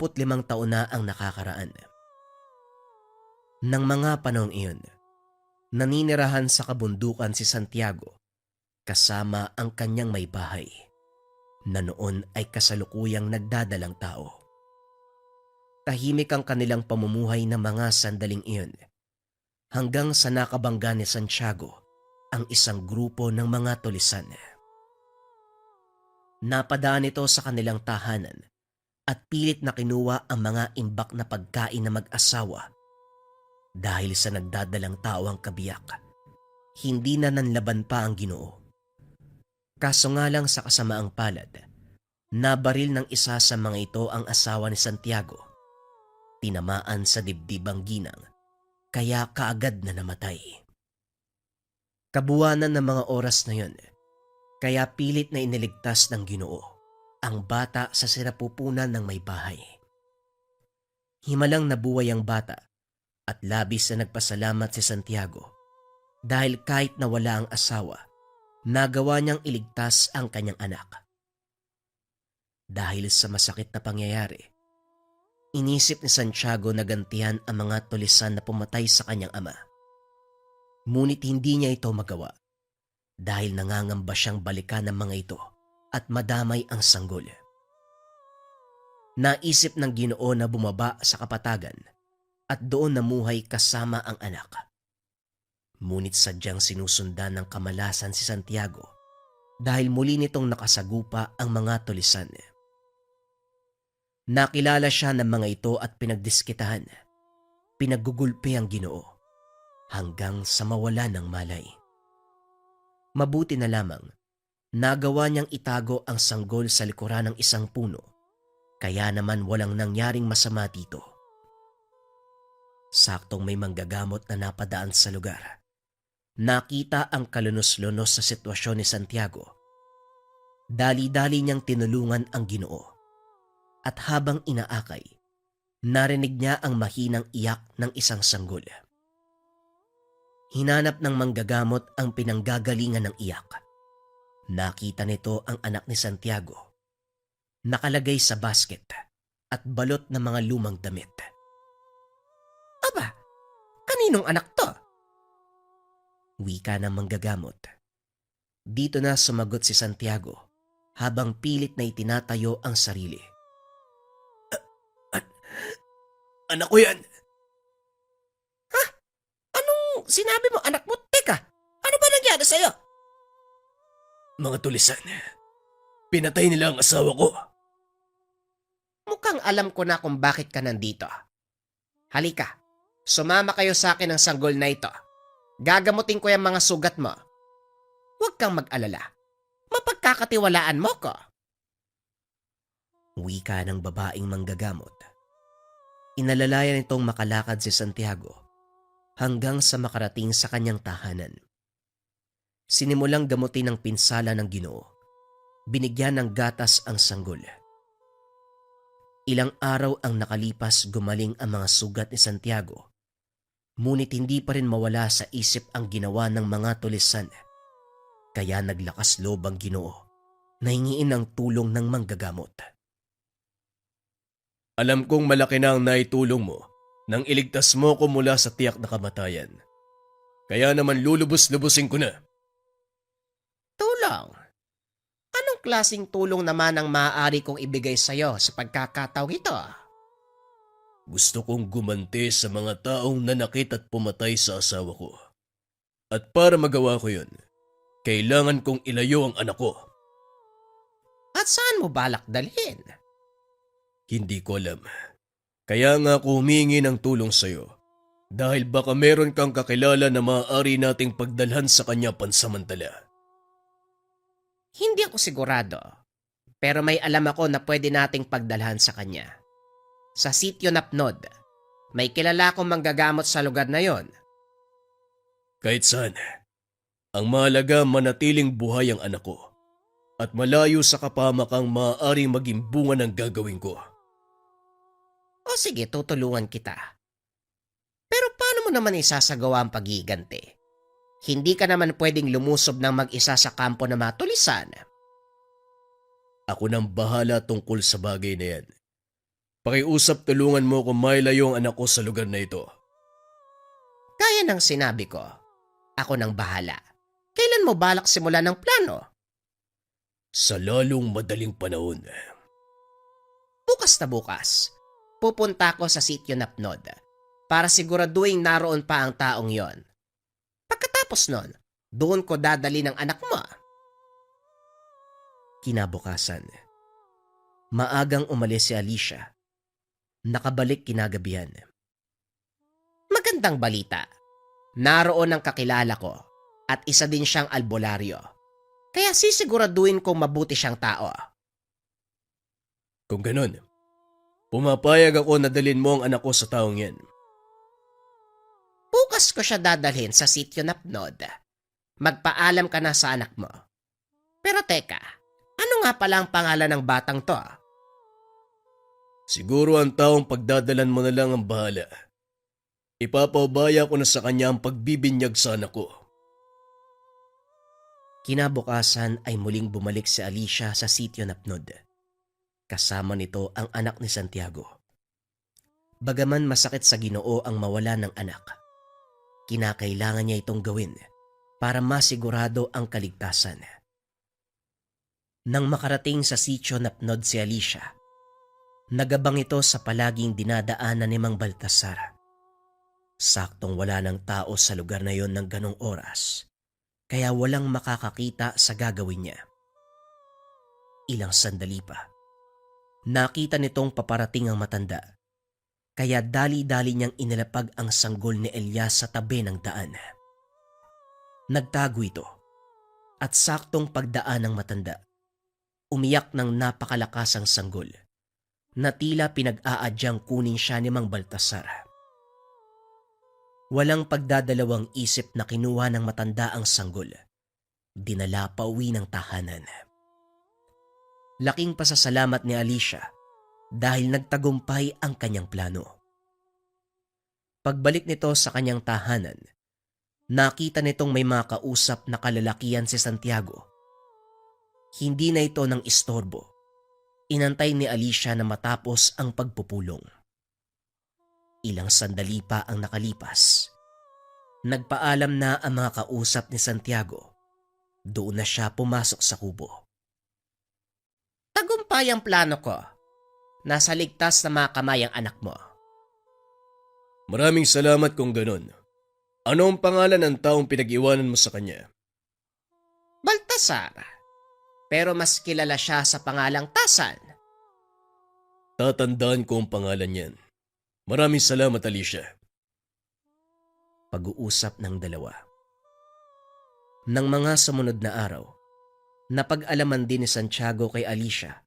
taon na ang nakakaraan. Nang mga panahong iyon, naninirahan sa kabundukan si Santiago kasama ang kanyang may bahay na noon ay kasalukuyang nagdadalang tao. Tahimik ang kanilang pamumuhay ng mga sandaling iyon hanggang sa nakabangga ni Santiago ang isang grupo ng mga tulisan. Napadaan ito sa kanilang tahanan at pilit na kinuha ang mga imbak na pagkain na mag-asawa dahil sa nagdadalang tao ang kabiyak. Hindi na nanlaban pa ang Ginoo. Kaso nga lang sa kasamaang palad, nabaril ng isa sa mga ito ang asawa ni Santiago. Tinamaan sa dibdib ang ginang, kaya kaagad na namatay. Kabuwanan ng mga oras na yon, kaya pilit na iniligtas ng Ginoo ang bata sa sinapupunan ng may bahay. Himalang nabuhay ang bata at labis na nagpasalamat si Santiago dahil kahit nawala ang asawa, nagawa niyang iligtas ang kanyang anak. Dahil sa masakit na pangyayari, inisip ni Santiago na gantihan ang mga tulisan na pumatay sa kanyang ama. Ngunit hindi niya ito magawa dahil nangangamba siyang balikan ng mga ito at madamay ang sanggol. Naisip ng Ginoo na bumaba sa kapatagan at doon namuhay kasama ang anak. Ngunit sadyang sinusundan ng kamalasan si Santiago dahil muli nitong nakasagupa ang mga tulisan. Nakilala siya ng mga ito at pinagdiskitahan. Pinaggugulpi ang Ginoo hanggang sa mawala ng malay. Mabuti na lamang, nagawa niyang itago ang sanggol sa likuran ng isang puno, kaya naman walang nangyaring masama dito. Saktong may manggagamot na napadaan sa lugar. Nakita ang kalunos-lunos sa sitwasyon ni Santiago. Dali-dali niyang tinulungan ang Ginoo. At habang inaakay, narinig niya ang mahinang iyak ng isang sanggol. Hinanap ng manggagamot ang pinanggagalingan ng iyak. Nakita nito ang anak ni Santiago. Nakalagay sa basket at balot ng mga lumang damit. Aba, kaninong anak to? Wika ng manggagamot. Dito na sumagot si Santiago habang pilit na itinatayo ang sarili. Anak ko yan! Anong sinabi mo, anak mo? Teka, ano ba nangyari sa'yo? Mga tulisan, pinatay nila ang asawa ko. Mukhang alam ko na kung bakit ka nandito. Halika, sumama kayo sa akin ng sanggol na ito. Gagamutin ko yung mga sugat mo. Huwag kang mag-alala. Mapagkakatiwalaan mo ko. Wika ng babaeng manggagamot. Inalalayan itong makalakad si Santiago hanggang sa makarating sa kanyang tahanan. Sinimulang gamutin ng pinsala ng Ginoo. Binigyan ng gatas ang sanggol. Ilang araw ang nakalipas, gumaling ang mga sugat ni Santiago. Ngunit hindi pa rin mawala sa isip ang ginawa ng mga tulisan. Kaya naglakas loob ang Ginoo na hingiin ang tulong ng manggagamot. Alam kong malaki na ang naitulong mo nang iligtas mo ko mula sa tiyak na kamatayan. Kaya naman lulubos-lubusin ko na. Tulong? Anong klasing tulong naman ang maaari kong ibigay sa'yo sa pagkakataong ito? Gusto kong gumanti sa mga taong nanakit at pumatay sa asawa ko. At para magawa ko yun, kailangan kong ilayo ang anak ko. At saan mo balak dalhin? Hindi ko alam. Kaya nga ako humingi ng tulong sa'yo. Dahil baka meron kang kakilala na maaari nating pagdalhan sa kanya pansamantala. Hindi ako sigurado. Pero may alam ako na pwede nating pagdalhan sa kanya. Sa sitio Napnod, may kilala akong manggagamot sa lugar na yon. Kahit saan, ang mahalaga manatiling buhay ang anak ko. at malayo sa kapamakang maaaring maging bunga ng gagawin ko. O sige, tutulungan kita. Pero paano mo naman isasagawa ang paghiganti? Hindi ka naman pwedeng lumusob ng mag-isa sa kampo na matulisan. Ako nang bahala tungkol sa bagay na yan. Pakiusap, tulungan mo kung mailayo ang anak ko sa lugar na ito. Kaya ng sinabi ko, ako nang bahala. Kailan mo balak simulan ng plano? Sa lalong madaling panahon. Bukas na bukas, pupunta ako sa sitio Napnod para siguraduhin naroon pa ang taong yon. Pagkatapos nun, doon ko dadali ng anak mo. Kinabukasan, maagang umalis si Alicia. Nakabalik kinagabihan. Magandang balita. Naroon ang kakilala ko at isa din siyang albularyo. Kaya sisiguraduhin kong mabuti siyang tao. Kung ganun, pumapayag ako na dalhin mo ang anak ko sa taong yan. Bukas ko siya dadalhin sa sitio Napnod. Magpaalam ka na sa anak mo. Pero teka, ano nga pala ang pangalan ng batang to? Siguro ang taong pagdadalan mo na lang ang bahala. Ipapaubaya ko na sa kanya ang pagbibinyag sa anak ko. Kinabukasan ay muling bumalik si Alicia sa sitio Napnod. Kasama nito ang anak ni Santiago. Bagaman masakit sa Ginoo ang mawala ng anak, kinakailangan niya itong gawin para masigurado ang kaligtasan. Nang makarating sa sitio Napnod si Alicia, nagabang ito sa palaging dinadaanan ni Mang Baltasar. Saktong wala ng tao sa lugar na yon ng ganong oras, kaya walang makakakita sa gagawin niya. Ilang sandali pa, nakita nitong paparating ang matanda, kaya dali-dali niyang inilapag ang sanggol ni Elias sa tabi ng daan. Nagtago ito, at saktong pagdaan ng matanda, umiyak ng napakalakas ang sanggol, na tila pinag-aadyang kunin siya ni Mang Baltasar. Walang pagdadalawang isip na kinuha ng matanda ang sanggol. Dinala pa uwi ng tahanan. Laking pasasalamat ni Alicia dahil nagtagumpay ang kanyang plano. Pagbalik nito sa kanyang tahanan, nakita nitong may mga kausap na kalalakihan si Santiago. Hindi na ito ng istorbo. Inantay ni Alicia na matapos ang pagpupulong. Ilang sandali pa ang nakalipas. Nagpaalam na ang mga kausap ni Santiago. Doon na siya pumasok sa kubo. Tagumpay ang plano ko. Nasa ligtas na mga kamay ang anak mo. Maraming salamat kung ganon. Ano ang pangalan ng taong pinag-iwanan mo sa kanya? Baltasar. Pero mas kilala siya sa pangalang Tasan. Tatandaan ko ang pangalan niyan. Maraming salamat, Alicia. Pag-uusap ng dalawa. Nang mga sumunod na araw, napag-alaman din ni Santiago kay Alicia.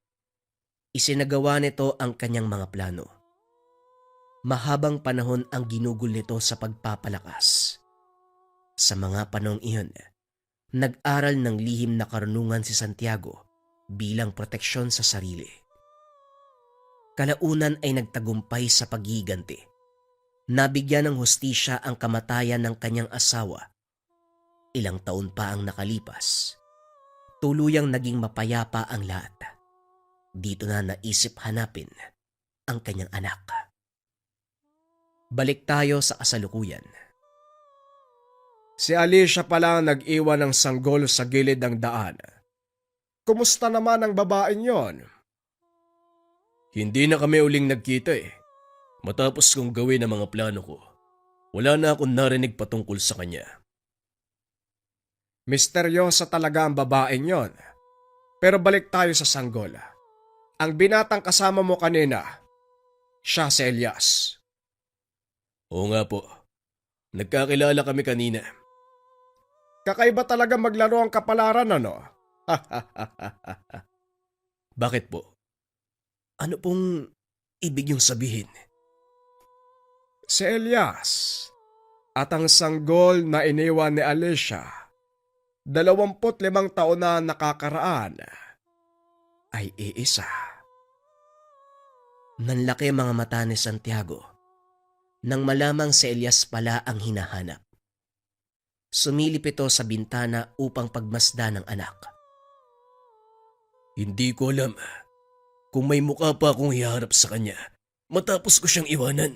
Isinagawa nito ang kanyang mga plano. Mahabang panahon ang ginugol nito sa pagpapalakas. Sa mga panahong iyon, nag-aral ng lihim na karunungan si Santiago bilang proteksyon sa sarili. Kalaunan ay nagtagumpay sa paghiganti. Nabigyan ng hustisya ang kamatayan ng kanyang asawa. Ilang taon pa ang nakalipas. Tuluyang naging mapayapa ang lahat. Dito na naisip hanapin ang kanyang anak. Balik tayo sa kasalukuyan. Si Alicia pala ang nag-iwan ng sanggol sa gilid ng daan. Kumusta naman ang babaeng yon? Hindi na kami uling nagkita eh. Matapos kong gawin ang mga plano ko, wala na akong narinig patungkol sa kanya. Misteryosa talaga ang babaeng yon. Pero balik tayo sa sanggol. Ang binatang kasama mo kanina, siya si Elias. Oo nga po. Nagkakilala kami kanina. Kakaiba talaga maglaro ang kapalaran, ano? Bakit po? Ano pong ibig niyong sabihin? Si Elias at ang sanggol na iniwan ni Alicia, 25 taon na nakakaraan. ay iisa. Nanlaki mga mata ni Santiago nang malamang si Elias pala ang hinahanap. Sumilip ito sa bintana upang pagmasdan ng anak. Hindi ko alam kung may mukha pa akong iharap sa kanya matapos ko siyang iwanan.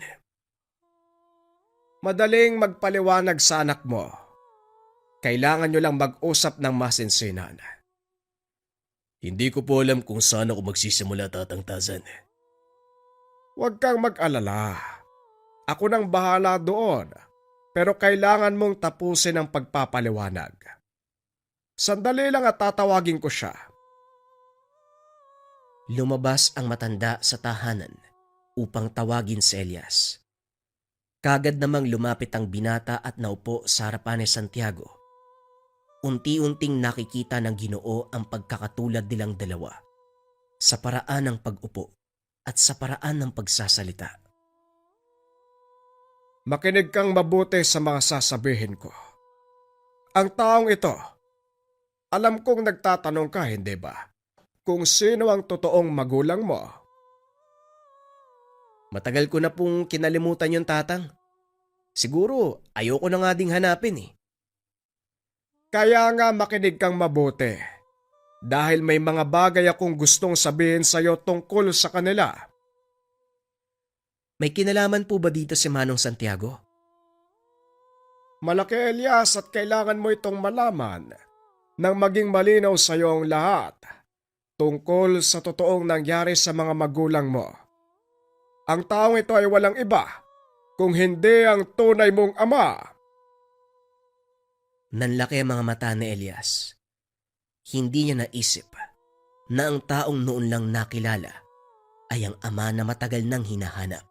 Madaling magpaliwanag sa anak mo. Kailangan nyo lang mag-usap ng masinsinan. Hindi ko po alam kung saan ako magsisimula, Tatang Tazan. Huwag kang mag-alala. Ako nang bahala doon. Pero kailangan mong tapusin ang pagpapaliwanag. Sandali lang at tatawagin ko siya. Lumabas ang matanda sa tahanan upang tawagin si Elias. Kagad namang lumapit ang binata at naupo sa harapan ni Santiago. Unti-unting nakikita ng Ginoo ang pagkakatulad nilang dalawa sa paraan ng pag-upo at sa paraan ng pagsasalita. Makinig kang mabuti sa mga sasabihin ko. Ang taong ito, alam kong nagtatanong ka, hindi ba? Kung sino ang totoong magulang mo. Matagal ko na pong kinalimutan yung tatang. Siguro ayoko na nga ding hanapin eh. Kaya nga makinig kang mabuti. Dahil may mga bagay akong gustong sabihin sa iyo tungkol sa kanila. May kinalaman po ba dito si Manong Santiago? Malaki, Elias, at kailangan mo itong malaman nang maging malinaw sa iyo ang lahat tungkol sa totoong nangyari sa mga magulang mo. Ang taong ito ay walang iba kung hindi ang tunay mong ama. Nanlaki ang mga mata ni Elias. Hindi niya naisip na ang taong noon lang nakilala ay ang ama na matagal nang hinahanap.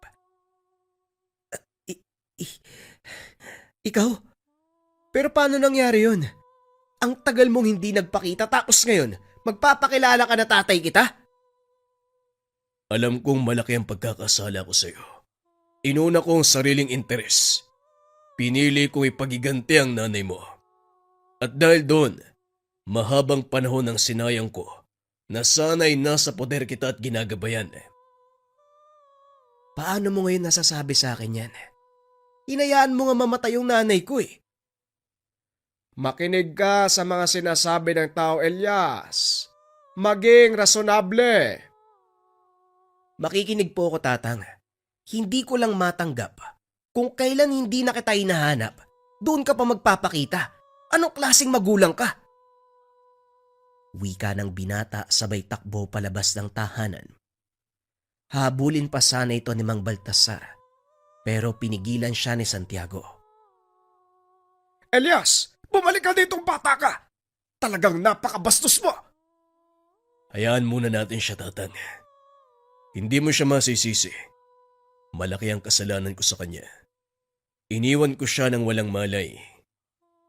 Ikaw? Pero paano nangyari yun? Ang tagal mong hindi nagpakita tapos ngayon, magpapakilala ka na tatay kita? Alam kong malaki ang pagkakasala ko sa iyo. Inuna ko ang sariling interes. Pinili kong ipagiganti ang nanay mo. At dahil doon, mahabang panahon ang sinayang ko na sana'y nasa poder kita at ginagabayan. Paano mo ngayon nasasabi sa akin yan? Hinayaan mo nga mamatay yung nanay ko eh. Makinig ka sa mga sinasabi ng tao, Elias. Maging rasonable. Makikinig po ako, tatang. Hindi ko lang matanggap. Kung kailan hindi na kita hinahanap, doon ka pa magpapakita. Anong klaseng magulang ka? Wika ng binata sabay takbo palabas ng tahanan. Habulin pa sana ito ni Mang Baltasar, pero pinigilan siya ni Santiago. Elias, bumalik ka ditong bata ka. Talagang napakabastos mo. Hayaan muna natin siya, Tatang. Hindi mo siya masisisi. Malaki ang kasalanan ko sa kanya. Iniwan ko siya ng walang malay.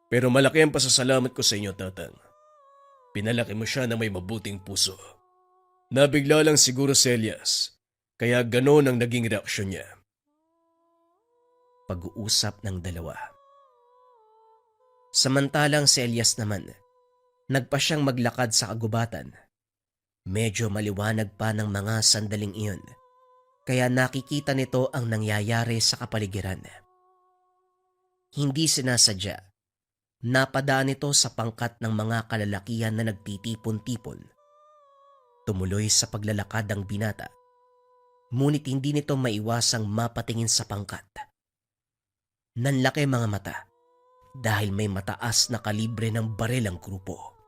Pero malaki ang pasasalamat ko sa inyo, Tatang. Pinalaki mo siya na may mabuting puso. Nabigla lang siguro si Elias, kaya ganon ang naging reaksyon niya. Pag-uusap ng dalawa. Samantalang si Elias naman, nagpa siyang maglakad sa kagubatan. Medyo maliwanag pa ng mga sandaling iyon, kaya nakikita nito ang nangyayari sa kapaligiran. Hindi sinasadya, napadaan ito sa pangkat ng mga kalalakihan na nagtitipon-tipon. Tumuloy sa paglalakad ang binata, ngunit hindi nito maiwasang mapatingin sa pangkat. Nanlaki mga mata dahil may mataas na kalibre ng baril ang grupo.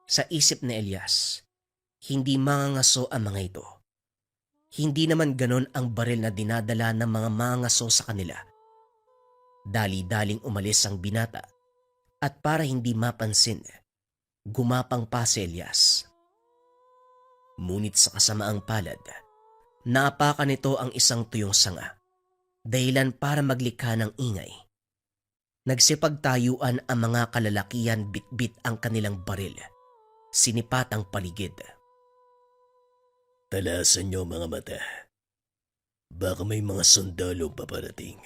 Sa isip ni Elias, hindi mangangaso ang mga ito. Hindi naman ganon ang baril na dinadala ng mga mangangaso sa kanila. Dali-daling umalis ang binata at para hindi mapansin, gumapang pa si Elias. Ngunit sa kasamaang palad, naapakan nito ang isang tuyong sanga, dahilan para maglikha ng ingay. Nagsipagtayuan ang mga kalalakihan bitbit ang kanilang baril. Sinipat ang paligid. Talasan niyo mga mata. Baka may mga sundalo paparating.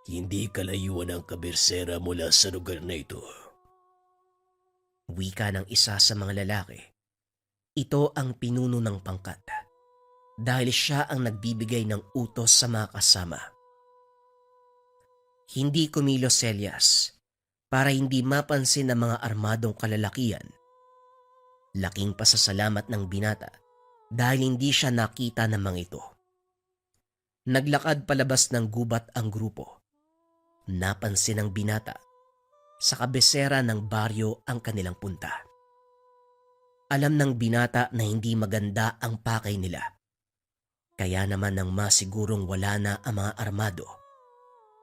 Hindi kalayuan ang kabersera mula sa lugar na ito. Wika ng isa sa mga lalaki. Ito ang pinuno ng pangkat dahil siya ang nagbibigay ng utos sa mga kasama. Hindi kumilos si Elias para hindi mapansin ng mga armadong kalalakian. Laking pasasalamat ng binata dahil hindi siya nakita ng mga ito. Naglakad palabas ng gubat ang grupo. Napansin ng binata sa kabesera ng baryo ang kanilang punta. Alam ng binata na hindi maganda ang pakay nila. Kaya naman nang masigurong wala na ang mga armado,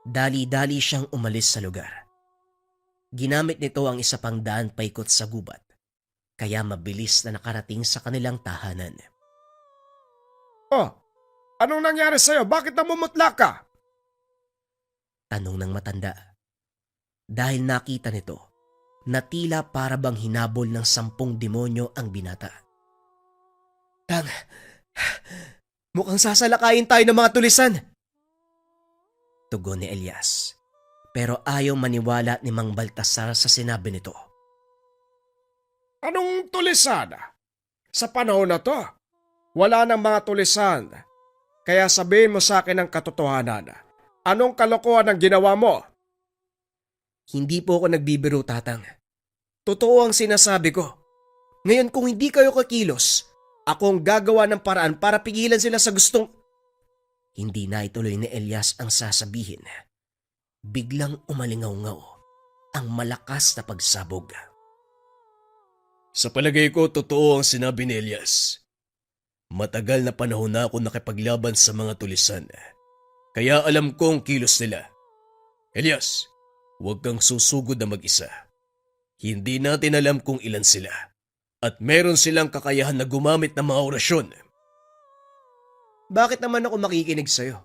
dali-dali siyang umalis sa lugar. Ginamit nito ang isa pang daan paikot sa gubat, kaya mabilis na nakarating sa kanilang tahanan. Oh, anong nangyari sa'yo? Bakit namumutla ka? Tanong ng matanda. Dahil nakita nito na tila para bang hinabol ng 10 demonyo ang binata. Tang, mukhang sasalakayin tayo ng mga tulisan. Tugon ni Elias. Pero ayaw maniwala ni Mang Baltasar sa sinabi nito. Anong tulisan? Sa panahon na to, wala nang mga tulisan. Kaya sabihin mo sa akin ang katotohanan. Anong kalokohan ang ginawa mo? Hindi po ako nagbibiro, Tatang. Totoo ang sinasabi ko. Ngayon kung hindi kayo kakilos, ako ang gagawa ng paraan para pigilan sila sa gustong... Hindi na ituloy ni Elias ang sasabihin. Biglang umalingaw-ngaw ang malakas na pagsabog. Sa palagay ko, totoo ang sinabi ni Elias. Matagal na panahon na ako nakipaglaban sa mga tulisan. Kaya alam ko ang kilos nila. Elias, huwag kang susugod na mag-isa. Hindi natin alam kung ilan sila. At meron silang kakayahan na gumamit ng mga orasyon. Bakit naman ako makikinig sa'yo?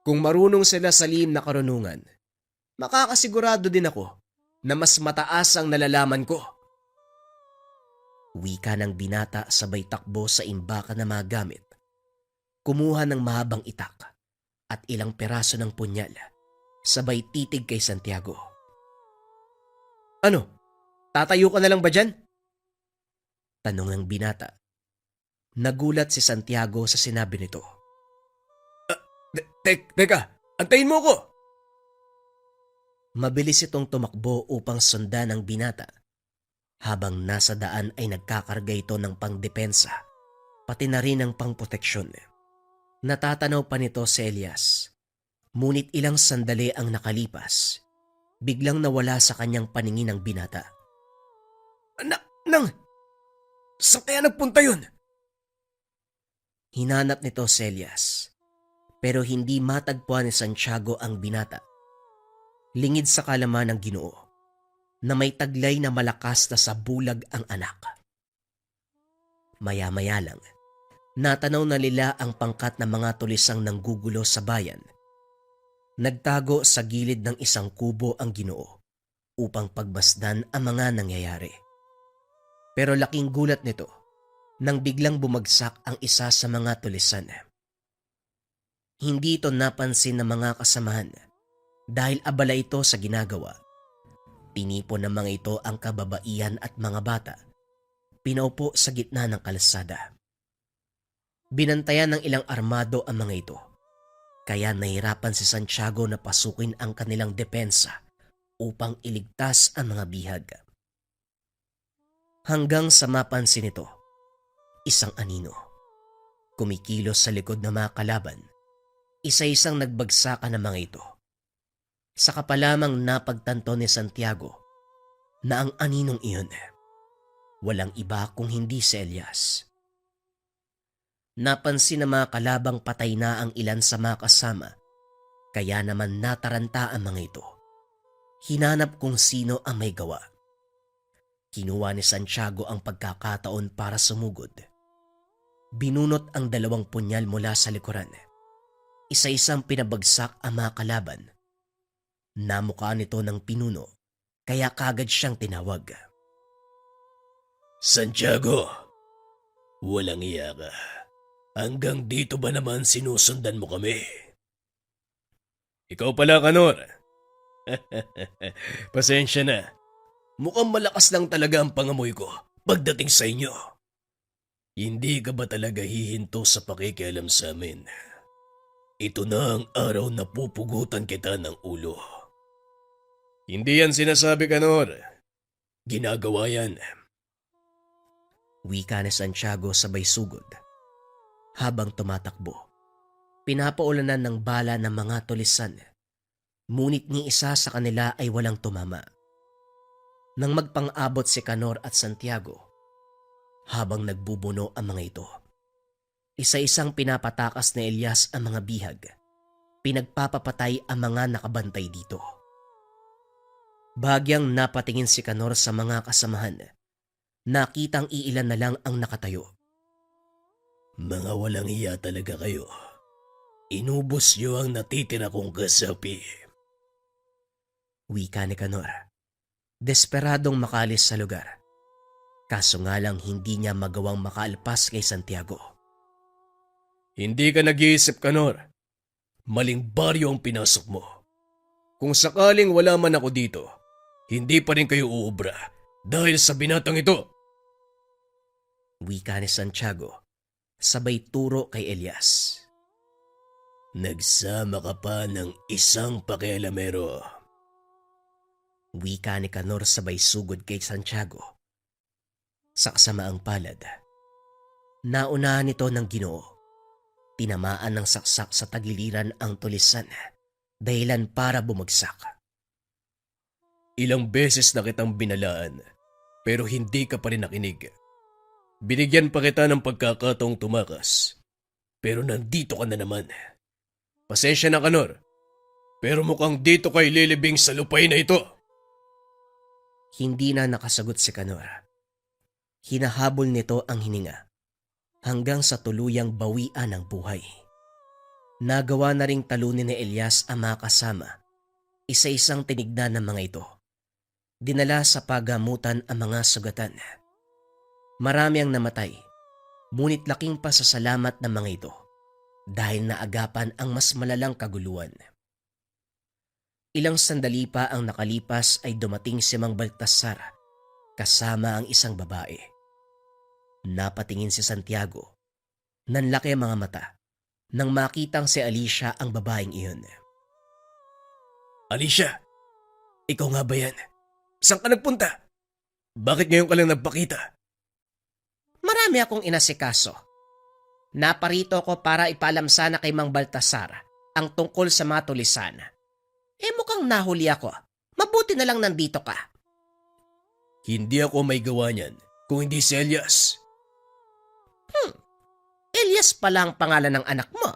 Kung marunong sila sa lihim na karunungan, makakasigurado din ako na mas mataas ang nalalaman ko. Wika ng binata sabay takbo sa imbakan na mga gamit. Kumuha ng mahabang itak at ilang peraso ng punyal, sabay titig kay Santiago. Ano? Tatayo ka na lang ba dyan? Tanong ng binata. Nagulat si Santiago sa sinabi nito. Teka, antayin mo ko! Mabilis itong tumakbo upang sundan ng binata. Habang nasa daan ay nagkakarga ito ng pangdepensa, pati na rin ng pangproteksyon. Natatanaw pa nito si Elias. Ngunit ilang sandali ang nakalipas. Biglang nawala sa kanyang paningin ang binata. Saan kaya nagpunta yun? Hinanap nito si Elias. Pero hindi matagpuan ni Santiago ang binata. Lingid sa kalaman ng Ginoo na may taglay na malakas na sabulag ang anak. Maya-maya lang, natanaw na nila ang pangkat ng mga tulisang nanggugulo sa bayan. Nagtago sa gilid ng isang kubo ang Ginoo upang pagbasdan ang mga nangyayari. Pero laking gulat nito nang biglang bumagsak ang isa sa mga tulisan. Hindi ito napansin ng mga kasamahan dahil abala ito sa ginagawa. Tinipon ng mga ito ang kababaihan at mga bata. Pinaupo sa gitna ng kalsada. Binantayan ng ilang armado ang mga ito. Kaya nahirapan si Santiago na pasukin ang kanilang depensa upang iligtas ang mga bihag. Hanggang sa mapansin ito, isang anino. Kumikilos sa likod ng mga kalaban. Isa-isang nagbagsakan ng mga ito. Saka pa lamang napagtanto ni Santiago na ang aninong iyon, walang iba kung hindi si Elias. Napansin ng mga kalabang patay na ang ilan sa mga kasama, kaya naman nataranta ang mga ito. Hinanap kung sino ang may gawa. Kinuha ni Santiago ang pagkakataon para sumugod. Binunot ang 2 punyal mula sa likuran. Isa-isang pinabagsak ang mga kalaban. Namukha nito ng pinuno, kaya kagad siyang tinawag. Santiago, walang iya ka. Hanggang dito ba naman sinusundan mo kami? Ikaw pala, Kanor. Pasensya na. Mukhang malakas lang talaga ang pangamoy ko pagdating sa inyo. Hindi ka ba talaga hihinto sa pakikialam sa amin? Ito na ang araw na pupugutan kita ng ulo. Hindi yan sinasabi, Kanor. Ginagawa yan. Wika ni Santiago sabay sugod. Habang tumatakbo, pinapaulanan ng bala ng mga tulisan. Ngunit ni isa sa kanila ay walang tumama. Nang magpang-abot si Kanor at Santiago, habang nagbubuno ang mga ito, isa-isang pinapatakas ni Elias ang mga bihag. Pinagpapapatay ang mga nakabantay dito. Bagyang napatingin si Kanor sa mga kasamahan. Nakitang iilan na lang ang nakatayo. Mga walang hiya talaga kayo. Inubos niyo ang natitira kong kasapi. Wika ni Kanor. Desperadong makalis sa lugar. Kaso nga lang hindi niya magawang makaalpas kay Santiago. Hindi ka nag-iisip, Kanor. Maling baryo ang pinasok mo. Kung sakaling wala man ako dito, hindi pa rin kayo uubra dahil sa binatang ito. Wika ni Santiago, sabay turo kay Elias. Nagsama ka pa ng isang pakialamero. Wika ni Kanor sabay sugod kay Santiago. Sa kasamaang palad, naunahan nito ng Ginoo. Tinamaan ng saksak sa tagiliran ang tulisan, dahilan para bumagsak. Ilang beses na kitang binalaan, pero hindi ka pa rin nakinig. Binigyan pa kita ng pagkakataong tumakas, pero nandito ka na naman. Pasensya na, Kanor, pero mukhang dito kay lilibing sa lupay na ito. Hindi na nakasagot si Kanor. Hinahabol nito ang hininga hanggang sa tuluyang bawian ng buhay. Nagawa na ring talunin ni Elias ang mga kasama. Isa-isang tinignan ng mga ito. Dinala sa pagamutan ang mga sugatan. Marami ang namatay, ngunit laking pasasalamat ng mga ito dahil naagapan ang mas malalang kaguluhan. Ilang sandali pa ang nakalipas ay dumating si Mang Baltasar kasama ang isang babae. Napatingin si Santiago. Nanlaki ang mga mata nang makitang si Alicia ang babaeng iyon. Alicia, ikaw nga ba yan? Saan ka nagpunta? Bakit ngayon ka lang nagpakita? Marami akong inasikaso. Naparito ko para ipaalam sana kay Mang Baltasar ang tungkol sa mga tulisan. Mukhang nahuli ako. Mabuti na lang nandito ka. Hindi ako may gawa niyan kung hindi si Elias. Elias pala ang pangalan ng anak mo.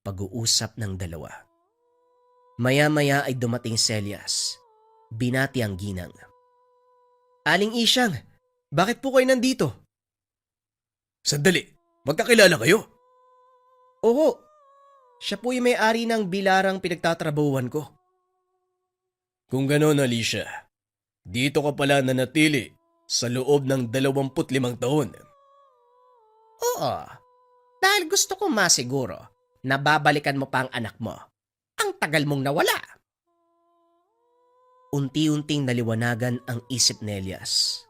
Pag-uusap ng dalawa. Maya-maya ay dumating si Elias. Binati ang ginang. Aling Isyang, bakit po kayo nandito? Sandali, magkakilala kayo? Oo, siya po yung may-ari ng bilarang pinagtatrabahuan ko. Kung gano'n, Alicia, dito ka pala nanatili sa loob ng 25 taon. Oo, dahil gusto ko masiguro na babalikan mo pa ang anak mo. Ang tagal mong nawala. Unti-unting naliwanagan ang isip ni Elias.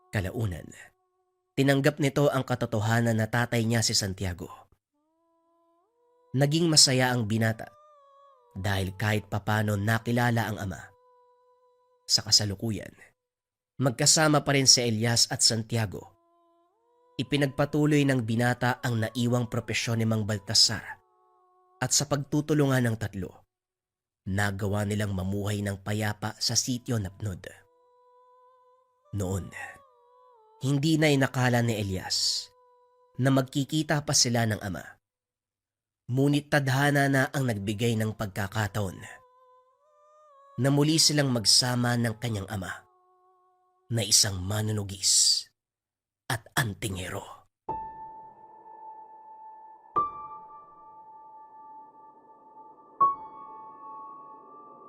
Kalaunan, tinanggap nito ang katotohanan na tatay niya si Santiago. Naging masaya ang binata dahil kahit papano nakilala ang ama. Sa kasalukuyan, magkasama pa rin si Elias at Santiago. Ipinagpatuloy ng binata ang naiwang propesyon ni Mang Baltasar at sa pagtutulungan ng tatlo, nagawa nilang mamuhay ng payapa sa sitio Napnod. Noon, hindi na inakala ni Elias na magkikita pa sila ng ama. Ngunit tadhana na ang nagbigay ng pagkakataon na muli silang magsama ng kanyang ama na isang manunugis at antingero.